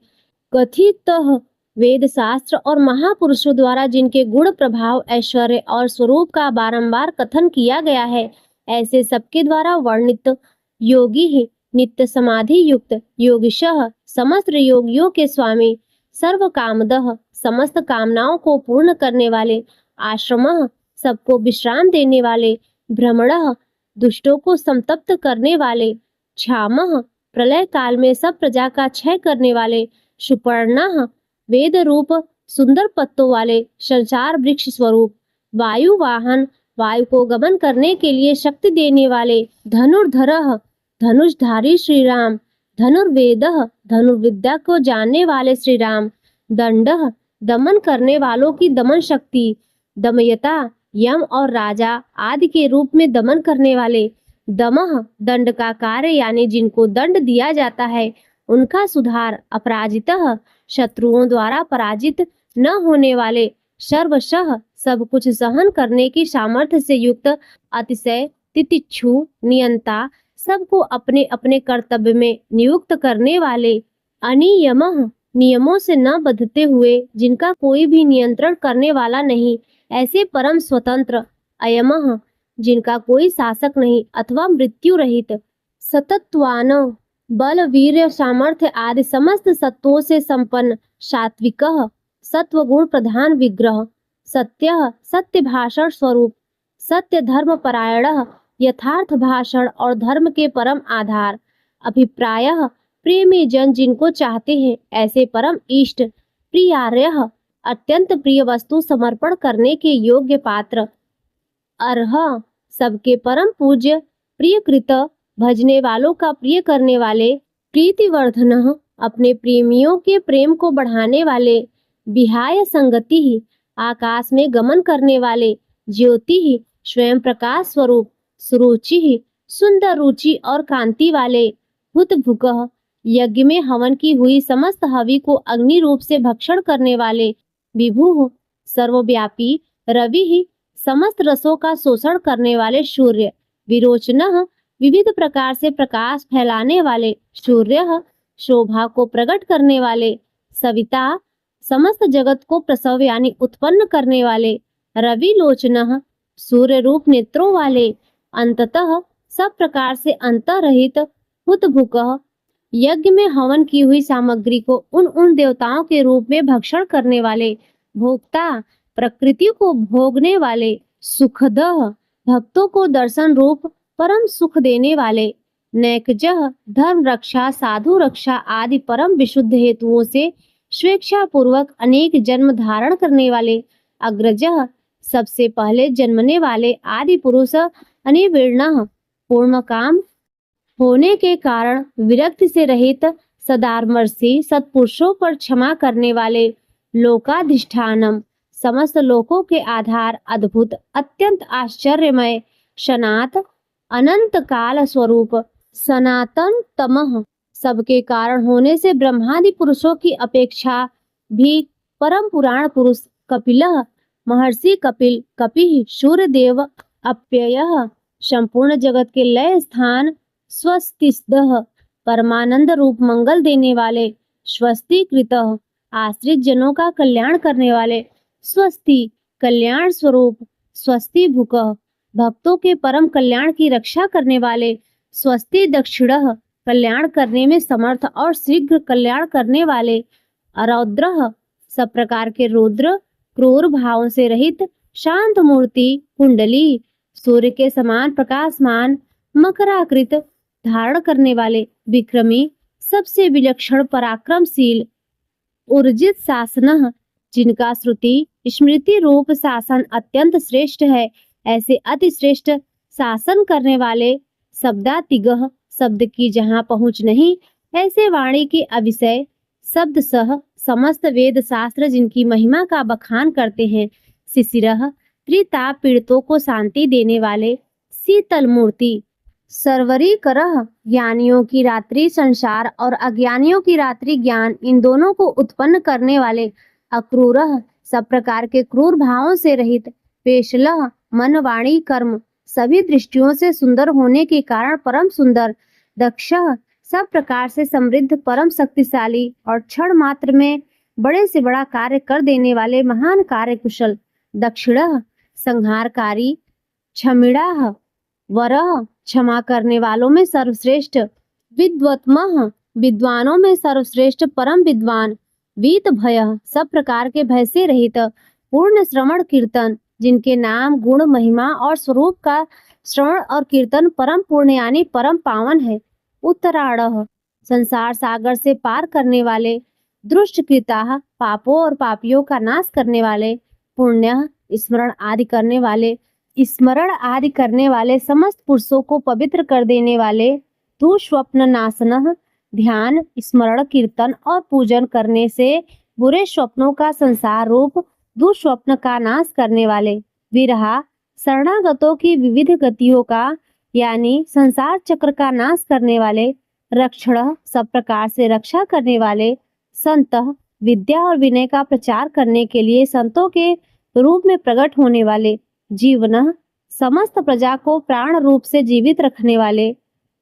कथितः वेद शास्त्र और महापुरुषों द्वारा जिनके गुण प्रभाव ऐश्वर्य और स्वरूप का बारंबार कथन किया गया है, ऐसे सबके द्वारा वर्णित, योगी ही नित्य समाधि युक्त, योगिशः समस्त योगियों के स्वामी, सर्व कामदः समस्त कामनाओं को पूर्ण करने वाले, आश्रमः सबको विश्राम देने वाले, भ्रमणः दुष्टों को संतप्त करने वाले, क्षामः प्रलय काल में सब प्रजा का क्षय करने वाले, सुपर्णः वेद रूप सुंदर पत्तों वाले, संसार वृक्ष स्वरूप, वायु वाहन वायु को गमन करने के लिए शक्ति देने वाले, धनुर्धरः धनुषधारी श्री राम, धनुर्वेदः धनुर्विद्या को जानने वाले श्री राम, दंडः दमन करने वालों की दमन शक्ति, दमयता यम और राजा आदि के रूप में दमन करने वाले, दमः दंड का कार्य यानी जिनको दंड दिया जाता है उनका सुधार, अपराजितः शत्रुओं द्वारा पराजित न होने वाले, सर्वशः सब कुछ सहन करने की सामर्थ्य से युक्त, अतिशय तितिक्षु नियंता सबको अपने अपने कर्तव्य में नियुक्त करने वाले, अनियमः नियमों से न बंधते हुए जिनका कोई भी नियंत्रण करने वाला नहीं, ऐसे परम स्वतंत्र, अयमः जिनका कोई शासक नहीं अथवा मृत्यु रहित, सतत्वान बल वीर्य सामर्थ्य आदि समस्त सत्वों से संपन्न, सात्विकः सत्व गुण प्रधान विग्रह, सत्यः सत्य भाषण स्वरूप, सत्य धर्म परायणः यथार्थ भाषण और धर्म के परम आधार, अभिप्रायः प्रेमी जन जिनको चाहते हैं ऐसे परम इष्ट, प्रियार्यः अत्यंत प्रिय वस्तु समर्पण करने के योग्य पात्र, अर्ह, सबके परम पूज्य, प्रियकृत, भजने वालों का प्रिय करने वाले, प्रीतिवर्धन, अपने प्रेमियों के प्रेम को बढ़ाने वाले, विहाय संगति ही, आकाश में गमन करने वाले, ज्योति ही, स्वयं प्रकाश स्वरूप, सुरुचि ही, सुंदर रुचि और कांति वाले, हुतभुकः, यज्ञ में हवन की हुई समस्त हवि को अग्नि रूप से भक्षण करने वाले, विभु, सर्वव्यापी, रवि ही, समस्त रसों का शोषण करने वाले सूर्य, विरोचनः, विविध प्रकार से प्रकाश फैलाने वाले, सूर्य, शोभा को प्रकट करने वाले, सविता, समस्त जगत को प्रसव यानी उत्पन्न करने वाले, रवि लोचनः, सूर्य रूप नेत्रों वाले, अंततः सब प्रकार से अंतरहित, हुतभुकः, यज्ञ में हवन की हुई सामग्री को उन देवताओं के रूप में भक्षण करने वाले, भोक्ता, प्रकृति को भोगने वाले, सुखदः, भक्तों को दर्शन रूप परम सुख देने वाले, नैकजः, धर्म रक्षा, साधु रक्षा आदि परम विशुद्ध हेतुओं से स्वेच्छा पूर्वक अनेक जन्म धारण करने वाले, अग्रजः, सबसे पहले जन्मने वाले आदि पुरुष, अनिवीर्णः, पूर्ण काम होने के कारण विरक्ति से रहित, सदामर्षी, सत्पुरुषों पर क्षमा करने वाले, लोकाधिष्ठानम, समस्त लोकों के आधार, अद्भुत, अत्यंत आश्चर्यमय, सनात, अनंत काल स्वरूप, सनातन तमः, सबके कारण होने से ब्रह्मादि पुरुषों की अपेक्षा भी परम पुराण पुरुष, कपिलः, महर्षि कपिल, कपिः, सूर्यदेव, अप्ययः, संपूर्ण जगत के लय स्थान, स्वस्तिस्दः, परमानंद रूप मंगल देने वाले, स्वस्तिकृतः, आश्रित जनों का कल्याण करने वाले, स्वस्ति, कल्याण स्वरूप, स्वस्ति भुकः, भक्तों के परम कल्याण की रक्षा करने वाले, स्वस्ति दक्षिणः, कल्याण करने में समर्थ और शीघ्र कल्याण करने वाले, अरौद्रः, सब प्रकार के रुद्र, क्रूर भावों से रहित, शांत मूर्ति, कुंडली, सूर्य के समान प्रकाशमान, मकराकृत धारण करने वाले, विक्रमी, सबसे विलक्षण पराक्रमशील, ऊर्जित शासनः, जिनका श्रुति स्मृति रूप शासन अत्यंत श्रेष्ठ है, ऐसे अति श्रेष्ठ शासन करने वाले, शब्दातिगः, शब्द की जहाँ पहुँच नहीं, ऐसे वाणी के अविषय, शब्द सह, समस्त वेद शास्त्र जिनकी महिमा का बखान करते हैं, शिशिरः, त्रिताप पीड़ितों को शांति देने वाले, शीतल मूर्ति, सर्वरी करह, ज्ञानियों की रात्रि संसार और अज्ञानियों की रात्रि ज्ञान, इन दोनों को उत्पन्न करने वाले, अक्रूरह, सब प्रकार के क्रूर भावों से रहित, पेशलह, मन वाणी कर्म सभी दृष्टियों से सुंदर होने के कारण परम सुंदर, दक्षः, सब प्रकार से समृद्ध, परम शक्तिशाली और क्षण मात्र में बड़े से बड़ा कार्य कर देने वाले महान कार्य कुशल, दक्षिणः, संहारकारी, क्षमिणाः, वरः, क्षमा करने वालों में सर्वश्रेष्ठ, विद्वत्मः, विद्वानों में सर्वश्रेष्ठ परम विद्वान, वीत भयः, सब प्रकार के भय से रहित, पूर्ण श्रवण कीर्तन, जिनके नाम गुण महिमा और स्वरूप का श्रवण और कीर्तन परम पूर्ण यानी परम पावन है, उत्तराढ़ः, संसार सागर से पार करने वाले, दुष्टकृताः, पापों और पापियों का नाश करने वाले, पुण्यः, स्मरण आदि करने वाले, समस्त पुरुषों को पवित्र कर देने वाले, दुःस्वप्न नाशनः, ध्यान, स्मरण, कीर्तन और पूजन करने से बुरे स्वप्नों का संसार रूप दुःस्वप्न का नाश करने वाले, विरहा, शरणागतों की विविध गतियों का यानी संसार चक्र का नाश करने वाले, रक्षण, सब प्रकार से रक्षा करने वाले, संतः, विद्या और विनय का प्रचार करने के लिए संतों के रूप में प्रकट होने वाले, जीवनः, समस्त प्रजा को प्राण रूप से जीवित रखने वाले,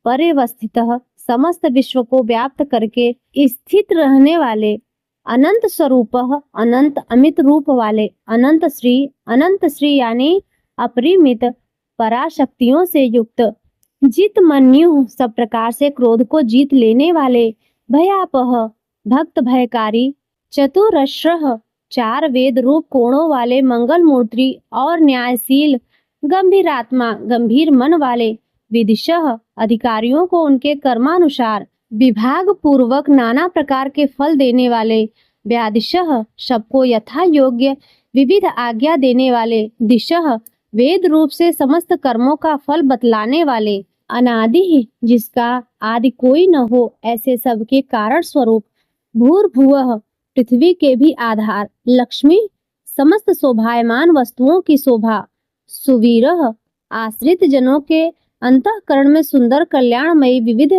परिवस्थितः, समस्त विश्व को व्याप्त करके स्थित रहने वाले, अनंत स्वरूपः, अनंत अमित रूप वाले, अनंत श्री यानी अपरिमित पराशक्तियों से युक्त, जित मन्यु, सब प्रकार से क्रोध को जीत लेने वाले, भयापह, भक्त भयकारी, चतुरश्रः, चार वेद रूप कोणों वाले, मंगल मूर्ति और न्यायशील, गंभीरात्मा, गंभीर मन वाले, विदिशः, अधिकारियों को उनके कर्मानुसार विभाग पूर्वक नाना प्रकार के फल देने वाले, व्यादिशः सबको यथा योग्य विविध आज्ञा देने वाले, दिशः वेद रूप से समस्त कर्मों का फल बतलाने वाले, अनादि जिसका आदि कोई न हो ऐसे सबके कारण स्वरूप, भूर्भुवः पृथ्वी के भी आधार, लक्ष्मी समस्त शोभायमान वस्तुओं की शोभा, सुवीरः आश्रित जनों के अंतःकरण में सुंदर कल्याणमयी विविध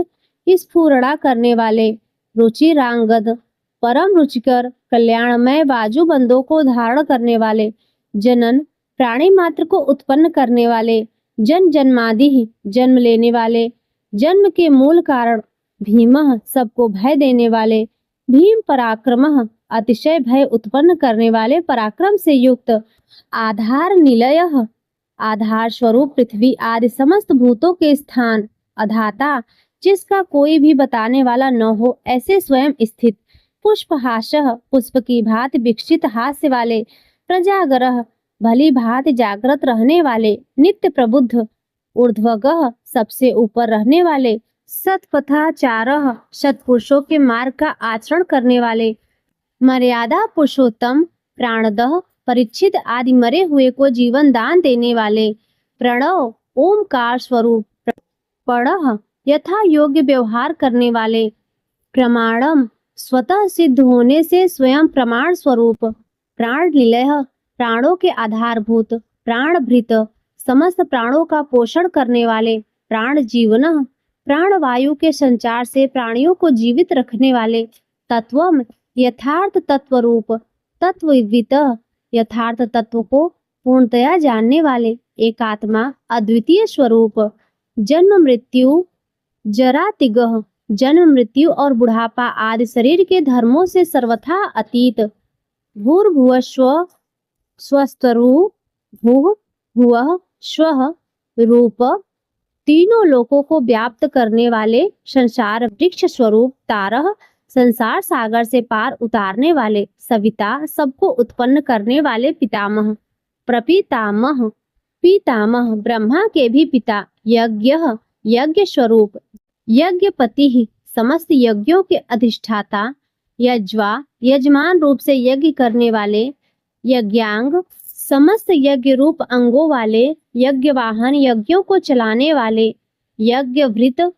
स्फुरणा करने वाले, रुचिरांगद परम रुचिकर कल्याणमय बाजूबंदों को धारण करने वाले, जनन प्राणी मात्र को उत्पन्न करने वाले, जन जन्मादि जन्म लेने वाले, जन्म के मूल कारण, भीमः सबको भय देने वाले, भीम पराक्रमः अतिशय भय उत्पन्न करने वाले पराक्रम से युक्त, आधार निलयः आधार स्वरूप पृथ्वी आदि समस्त भूतों के स्थान, अधाता जिसका कोई भी बताने वाला न हो ऐसे स्वयं स्थित, पुष्पहासः पुष्प की भांति विकसित हास्य वाले, प्रजागरः भली भांति जागृत रहने वाले, नित्य प्रबुद्ध, ऊर्ध्वगः सबसे ऊपर रहने वाले, सत्पथाचारः सत्पुरुषों के मार्ग का आचरण करने वाले, मर्यादा पुरुषोत्तम, प्राणदः परीक्षित आदि मरे हुए को जीवन दान देने वाले, प्रणव ओमकार स्वरूप, पढ़ यथा योग्य व्यवहार करने वाले, प्रमाणम स्वतः सिद्ध होने से स्वयं प्रमाण स्वरूप, प्राण निलय प्राणों के आधारभूत, प्राणभृत समस्त प्राणों का पोषण करने वाले, प्राण जीवन प्राण वायु के संचार से प्राणियों को जीवित रखने वाले, तत्वम यथार्थ तत्व रूप, तत्वविद यथार्थ तत्व को पूर्णतया जानने वाले, एकात्मा अद्वितीय स्वरूप, जन्म मृत्यु जरा तिगह जन्म मृत्यु और बुढ़ापा आदि शरीर के धर्मों से सर्वथा अतीत, भूर्भुवस्व स्वस्तरु भू भुवः स्वः रूप तीनों लोकों को व्याप्त करने वाले, संसार वृक्ष स्वरूप, तारह संसार सागर से पार उतारने वाले, सविता सबको उत्पन्न करने वाले, पितामह प्रपितामह पितामह ब्रह्मा के भी पिता, यज्ञ यज्ञ स्वरूप, यज्ञपति समस्त यज्ञों के अधिष्ठाता, यज्वा यजमान रूप से यज्ञ करने वाले, यज्ञांग समस्त यज्ञ रूप अंगों वाले, यज्ञ वाहन यज्ञों को चलाने वाले, यज्ञवृत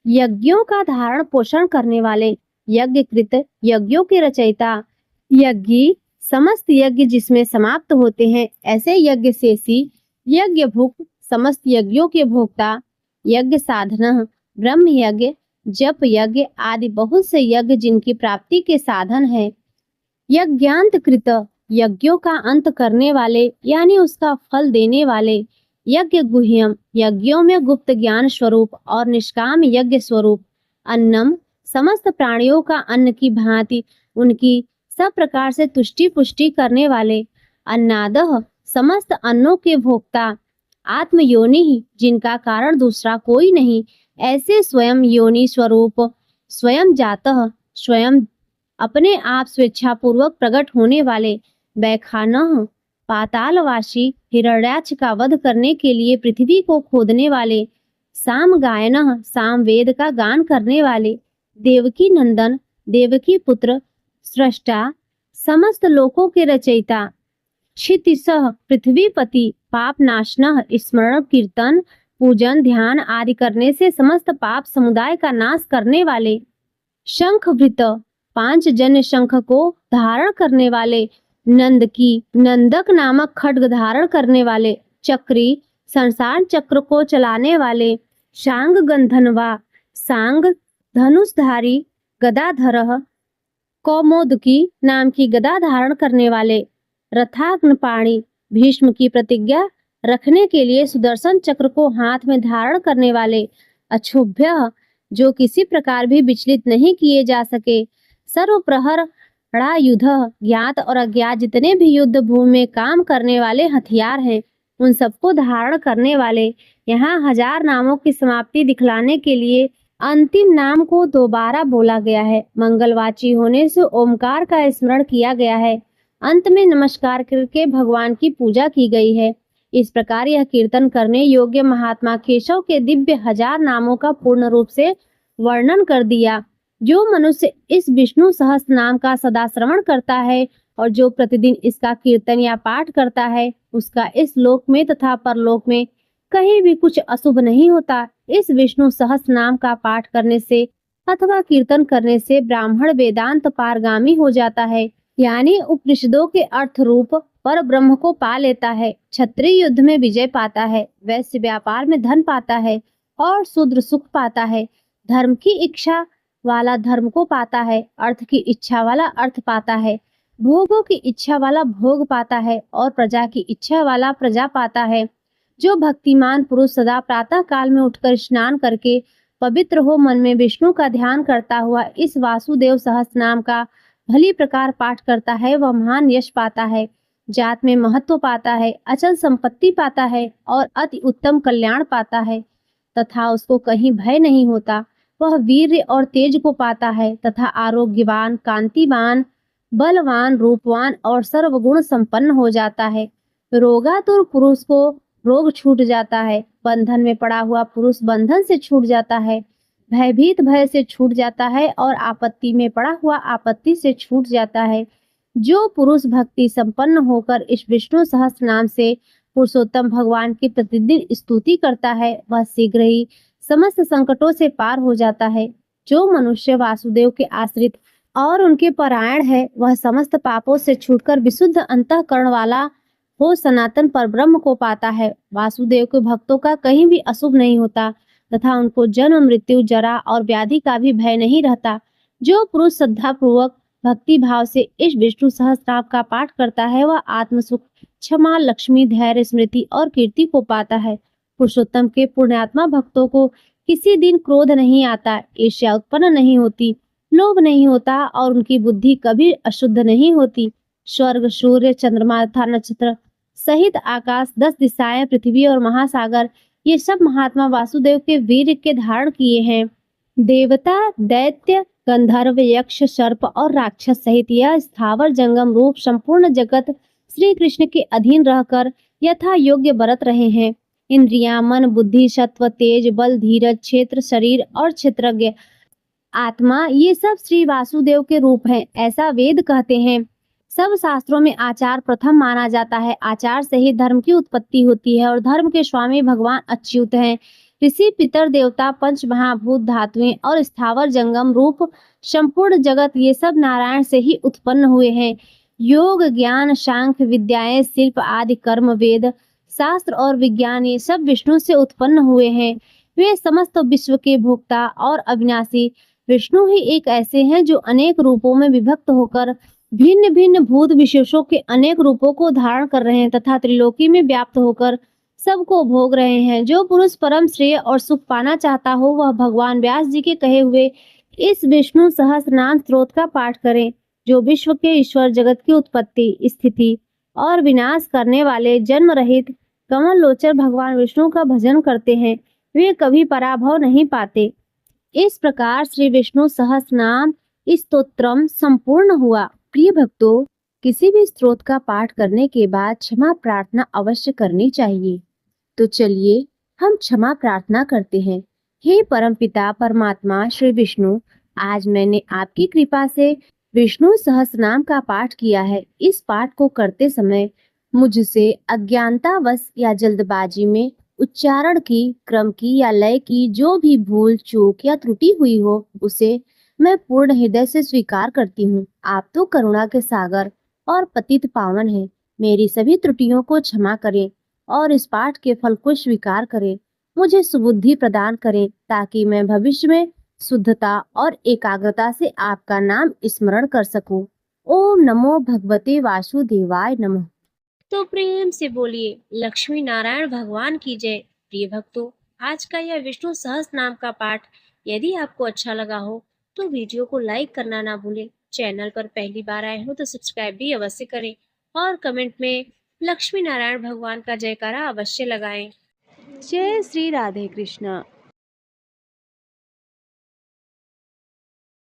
यज्ञों का धारण पोषण करने वाले, यज्ञकृत यज्ञों के रचयिता, यज्ञी समस्त यज्ञ जिसमें समाप्त होते हैं ऐसे यज्ञ शेषी, यज्ञ भुक समस्त यज्ञों के भोक्ता, यज्ञ साधन ब्रह्म यज्ञ जप यज्ञ आदि बहुत से यज्ञ जिनकी प्राप्ति के साधन है, यज्ञांत कृत यज्ञों का अंत करने वाले यानी उसका फल देने वाले, यज्ञ गुह्यम यज्ञों में गुप्त ज्ञान स्वरूप और निष्काम यज्ञ स्वरूप, अन्नम समस्त प्राणियों का अन्न की भांति उनकी सब प्रकार से तुष्टि पुष्टि करने वाले, अन्नादह समस्त अन्नों के भोक्ता, आत्म योनि जिनका कारण दूसरा कोई नहीं ऐसे स्वयं योनि स्वरूप, स्वयं जातः स्वयं अपने आप स्वेच्छा पूर्वक प्रकट होने वाले, बैखानः पातालवासी हिरण्याक्ष का वध करने के लिए पृथ्वी को खोदने वाले, साम गायनः साम वेद का गान करने वाले, देवकी नंदन देवकी पुत्र, सृष्टा समस्त लोकों के रचयिता, क्षितिसः पृथ्वीपति, पाप नाशनः स्मरण कीर्तन पूजन ध्यान आदि करने से समस्त पाप समुदाय का नाश करने वाले, शंखभृत पांच जन्य शंख को धारण करने वाले, नंदकी नंदक नामक खड्ग धारण करने वाले, चक्री संसार चक्र को चलाने वाले, शांग गंधनवा सांग धनुषधारी, गदाधरः कौमोदकी नाम की गदा धारण करने वाले, रथाग्नपाणी भीष्म की प्रतिज्ञा रखने के लिए सुदर्शन चक्र को हाथ में धारण करने वाले, अक्षुभ्य जो किसी प्रकार भी विचलित नहीं किए जा सके, सर्वप्रहर युद्ध ज्ञात और अज्ञात जितने भी युद्ध भूमि में काम करने वाले हथियार हैं उन सबको धारण करने वाले, यहाँ 1000 नामों की समाप्ति दिखलाने के लिए अंतिम नाम को दोबारा बोला गया है। मंगलवाची होने से ओमकार का स्मरण किया गया है। अंत में नमस्कार करके भगवान की पूजा की गई है। इस प्रकार यह कीर्तन करने योग्य महात्मा केशव के दिव्य 1000 नामों का पूर्ण रूप से वर्णन कर दिया। जो मनुष्य इस विष्णु सहस्त्र नाम का सदा श्रवण करता है और जो प्रतिदिन इसका कीर्तन या पाठ करता है, उसका इस लोक में तथा परलोक में कहीं भी कुछ अशुभ नहीं होता। इस विष्णु सहस्त्र नाम का पाठ करने से अथवा कीर्तन करने से ब्राह्मण वेदांत पारगामी हो जाता है, यानी उपनिषदों के अर्थ रूप पर ब्रह्म को पा लेता है, क्षत्रिय युद्ध में विजय पाता है, वैश्य व्यापार में धन पाता है और शूद्र सुख पाता है। धर्म की इच्छा वाला धर्म को पाता है, अर्थ की इच्छा वाला अर्थ पाता है, भोगों की इच्छा वाला भोग पाता है और प्रजा की इच्छा वाला प्रजा पाता है। जो भक्तिमान पुरुष सदा प्रातः काल में उठकर स्नान करके पवित्र हो मन में विष्णु का ध्यान करता हुआ इस वासुदेव सहस्त्र नाम का भली प्रकार पाठ करता है, वह महान यश पाता है, जात में महत्व पाता है, अचल संपत्ति पाता है और अति उत्तम कल्याण पाता है तथा उसको कहीं भय नहीं होता। वह वीर्य और तेज को पाता है तथा आरोग्यवान, कांतिवान, बलवान, रूपवान और सर्वगुण संपन्न हो जाता है। रोगातुर पुरुष को रोग छूट जाता है, बंधन में पड़ा हुआ पुरुष बंधन से छूट जाता है, भयभीत भय से छूट जाता है और आपत्ति में पड़ा हुआ आपत्ति से छूट जाता है। जो पुरुष भक्ति संपन्न होकर इस विष्णु सहस्त्र नाम से पुरुषोत्तम भगवान की प्रतिदिन स्तुति करता है, वह शीघ्र ही समस्त संकटों से पार हो जाता है। जो मनुष्य वासुदेव के आश्रित और उनके परायण है, वह समस्त पापों से छूटकर विशुद्ध अंतःकरण वाला हो सनातन परब्रह्म को पाता है। वासुदेव के भक्तों का कहीं भी अशुभ नहीं होता तथा उनको जन्म, मृत्यु, जरा और व्याधि का भी भय नहीं रहता। जो पुरुष श्रद्धा पूर्वक भक्ति भाव से इस विष्णु सहस्त्रनाम का पाठ करता है, वह आत्म सुख, क्षमा, लक्ष्मी, धैर्य, स्मृति और कीर्ति को पाता है। पुरुषोत्तम के पुण्यात्मा भक्तों को किसी दिन क्रोध नहीं आता, ईर्ष्या उत्पन्न नहीं होती, लोभ नहीं होता और उनकी बुद्धि कभी अशुद्ध नहीं होती। स्वर्ग, सूर्य, चंद्रमा तथा नक्षत्र सहित आकाश, 10 दिशाएं, पृथ्वी और महासागर, ये सब महात्मा वासुदेव के वीर्य के धारण किए हैं। देवता, दैत्य, गंधर्व, यक्ष, सर्प और राक्षस सहित यह स्थावर जंगम रूप संपूर्ण जगत श्री कृष्ण के अधीन रहकर यथा योग्य बरत रहे हैं। इंद्रियां, मन, बुद्धि, सत्व, तेज, बल, धीरज, क्षेत्र, शरीर और क्षेत्रज्ञ आत्मा, ये सब श्री वासुदेव के रूप हैं, ऐसा वेद कहते हैं। सब शास्त्रों में आचार प्रथम माना जाता है। आचार से ही धर्म की उत्पत्ति होती है और धर्म के स्वामी भगवान अच्युत हैं। ऋषि, पितर, देवता, पंच महाभूत, धातुएं और स्थावर जंगम रूप संपूर्ण जगत, ये सब नारायण से ही उत्पन्न हुए हैं। योग, ज्ञान, सांख्य विद्याएं, शिल्प आदि कर्म, वेद शास्त्र और विज्ञान, ये सब विष्णु से उत्पन्न हुए हैं। वे समस्त विश्व के भोक्ता और अविनाशी विष्णु ही एक ऐसे हैं जो अनेक रूपों में विभक्त होकर भिन्न भिन्न भूत विशेषों के अनेक रूपों को धारण कर रहे हैं तथा त्रिलोकी में व्याप्त होकर सबको भोग रहे हैं। जो पुरुष परम श्रेय और सुख पाना चाहता हो, वह भगवान व्यास जी के कहे हुए इस विष्णु सहस्त्र नाम स्तोत्र का पाठ करें। जो विश्व के ईश्वर, जगत की उत्पत्ति, स्थिति और विनाश करने वाले जन्म रहित कमल लोचन भगवान विष्णु का भजन करते हैं, वे कभी पराभव नहीं पाते। इस प्रकार श्री विष्णु सहस्त्र नाम स्तोत्रम संपूर्ण हुआ। प्रिय भक्तों, किसी भी स्तोत्र का पाठ करने के बाद क्षमा प्रार्थना अवश्य करनी चाहिए। तो चलिए हम क्षमा प्रार्थना करते हैं। हे परमपिता परमात्मा श्री विष्णु, आज मैंने आपकी कृपा से विष्णु सहस्त्र नाम का पाठ किया है। इस पाठ को करते समय मुझसे अज्ञानतावश या जल्दबाजी में उच्चारण की, क्रम की या लय की जो भी भूल, चूक या त्रुटि हुई हो, उसे मैं पूर्ण हृदय से स्वीकार करती हूँ। आप तो करुणा के सागर और पतित पावन हैं। मेरी सभी त्रुटियों को क्षमा करें और इस पाठ के फल को स्वीकार करें। मुझे सुबुद्धि प्रदान करें ताकि मैं भविष्य में शुद्धता और एकाग्रता से आपका नाम स्मरण कर सकूं। ओम नमो भगवते वासुदेवाय नमः। तो प्रेम से बोलिए लक्ष्मी नारायण भगवान की जय। प्रिय भक्तों, आज का यह विष्णु सहस्त्र नाम का पाठ यदि आपको अच्छा लगा हो तो वीडियो को लाइक करना ना भूलें। चैनल पर पहली बार आए हो तो सब्सक्राइब भी अवश्य करें और कमेंट में लक्ष्मी नारायण भगवान का जयकारा अवश्य लगाएं। जय श्री राधे कृष्ण।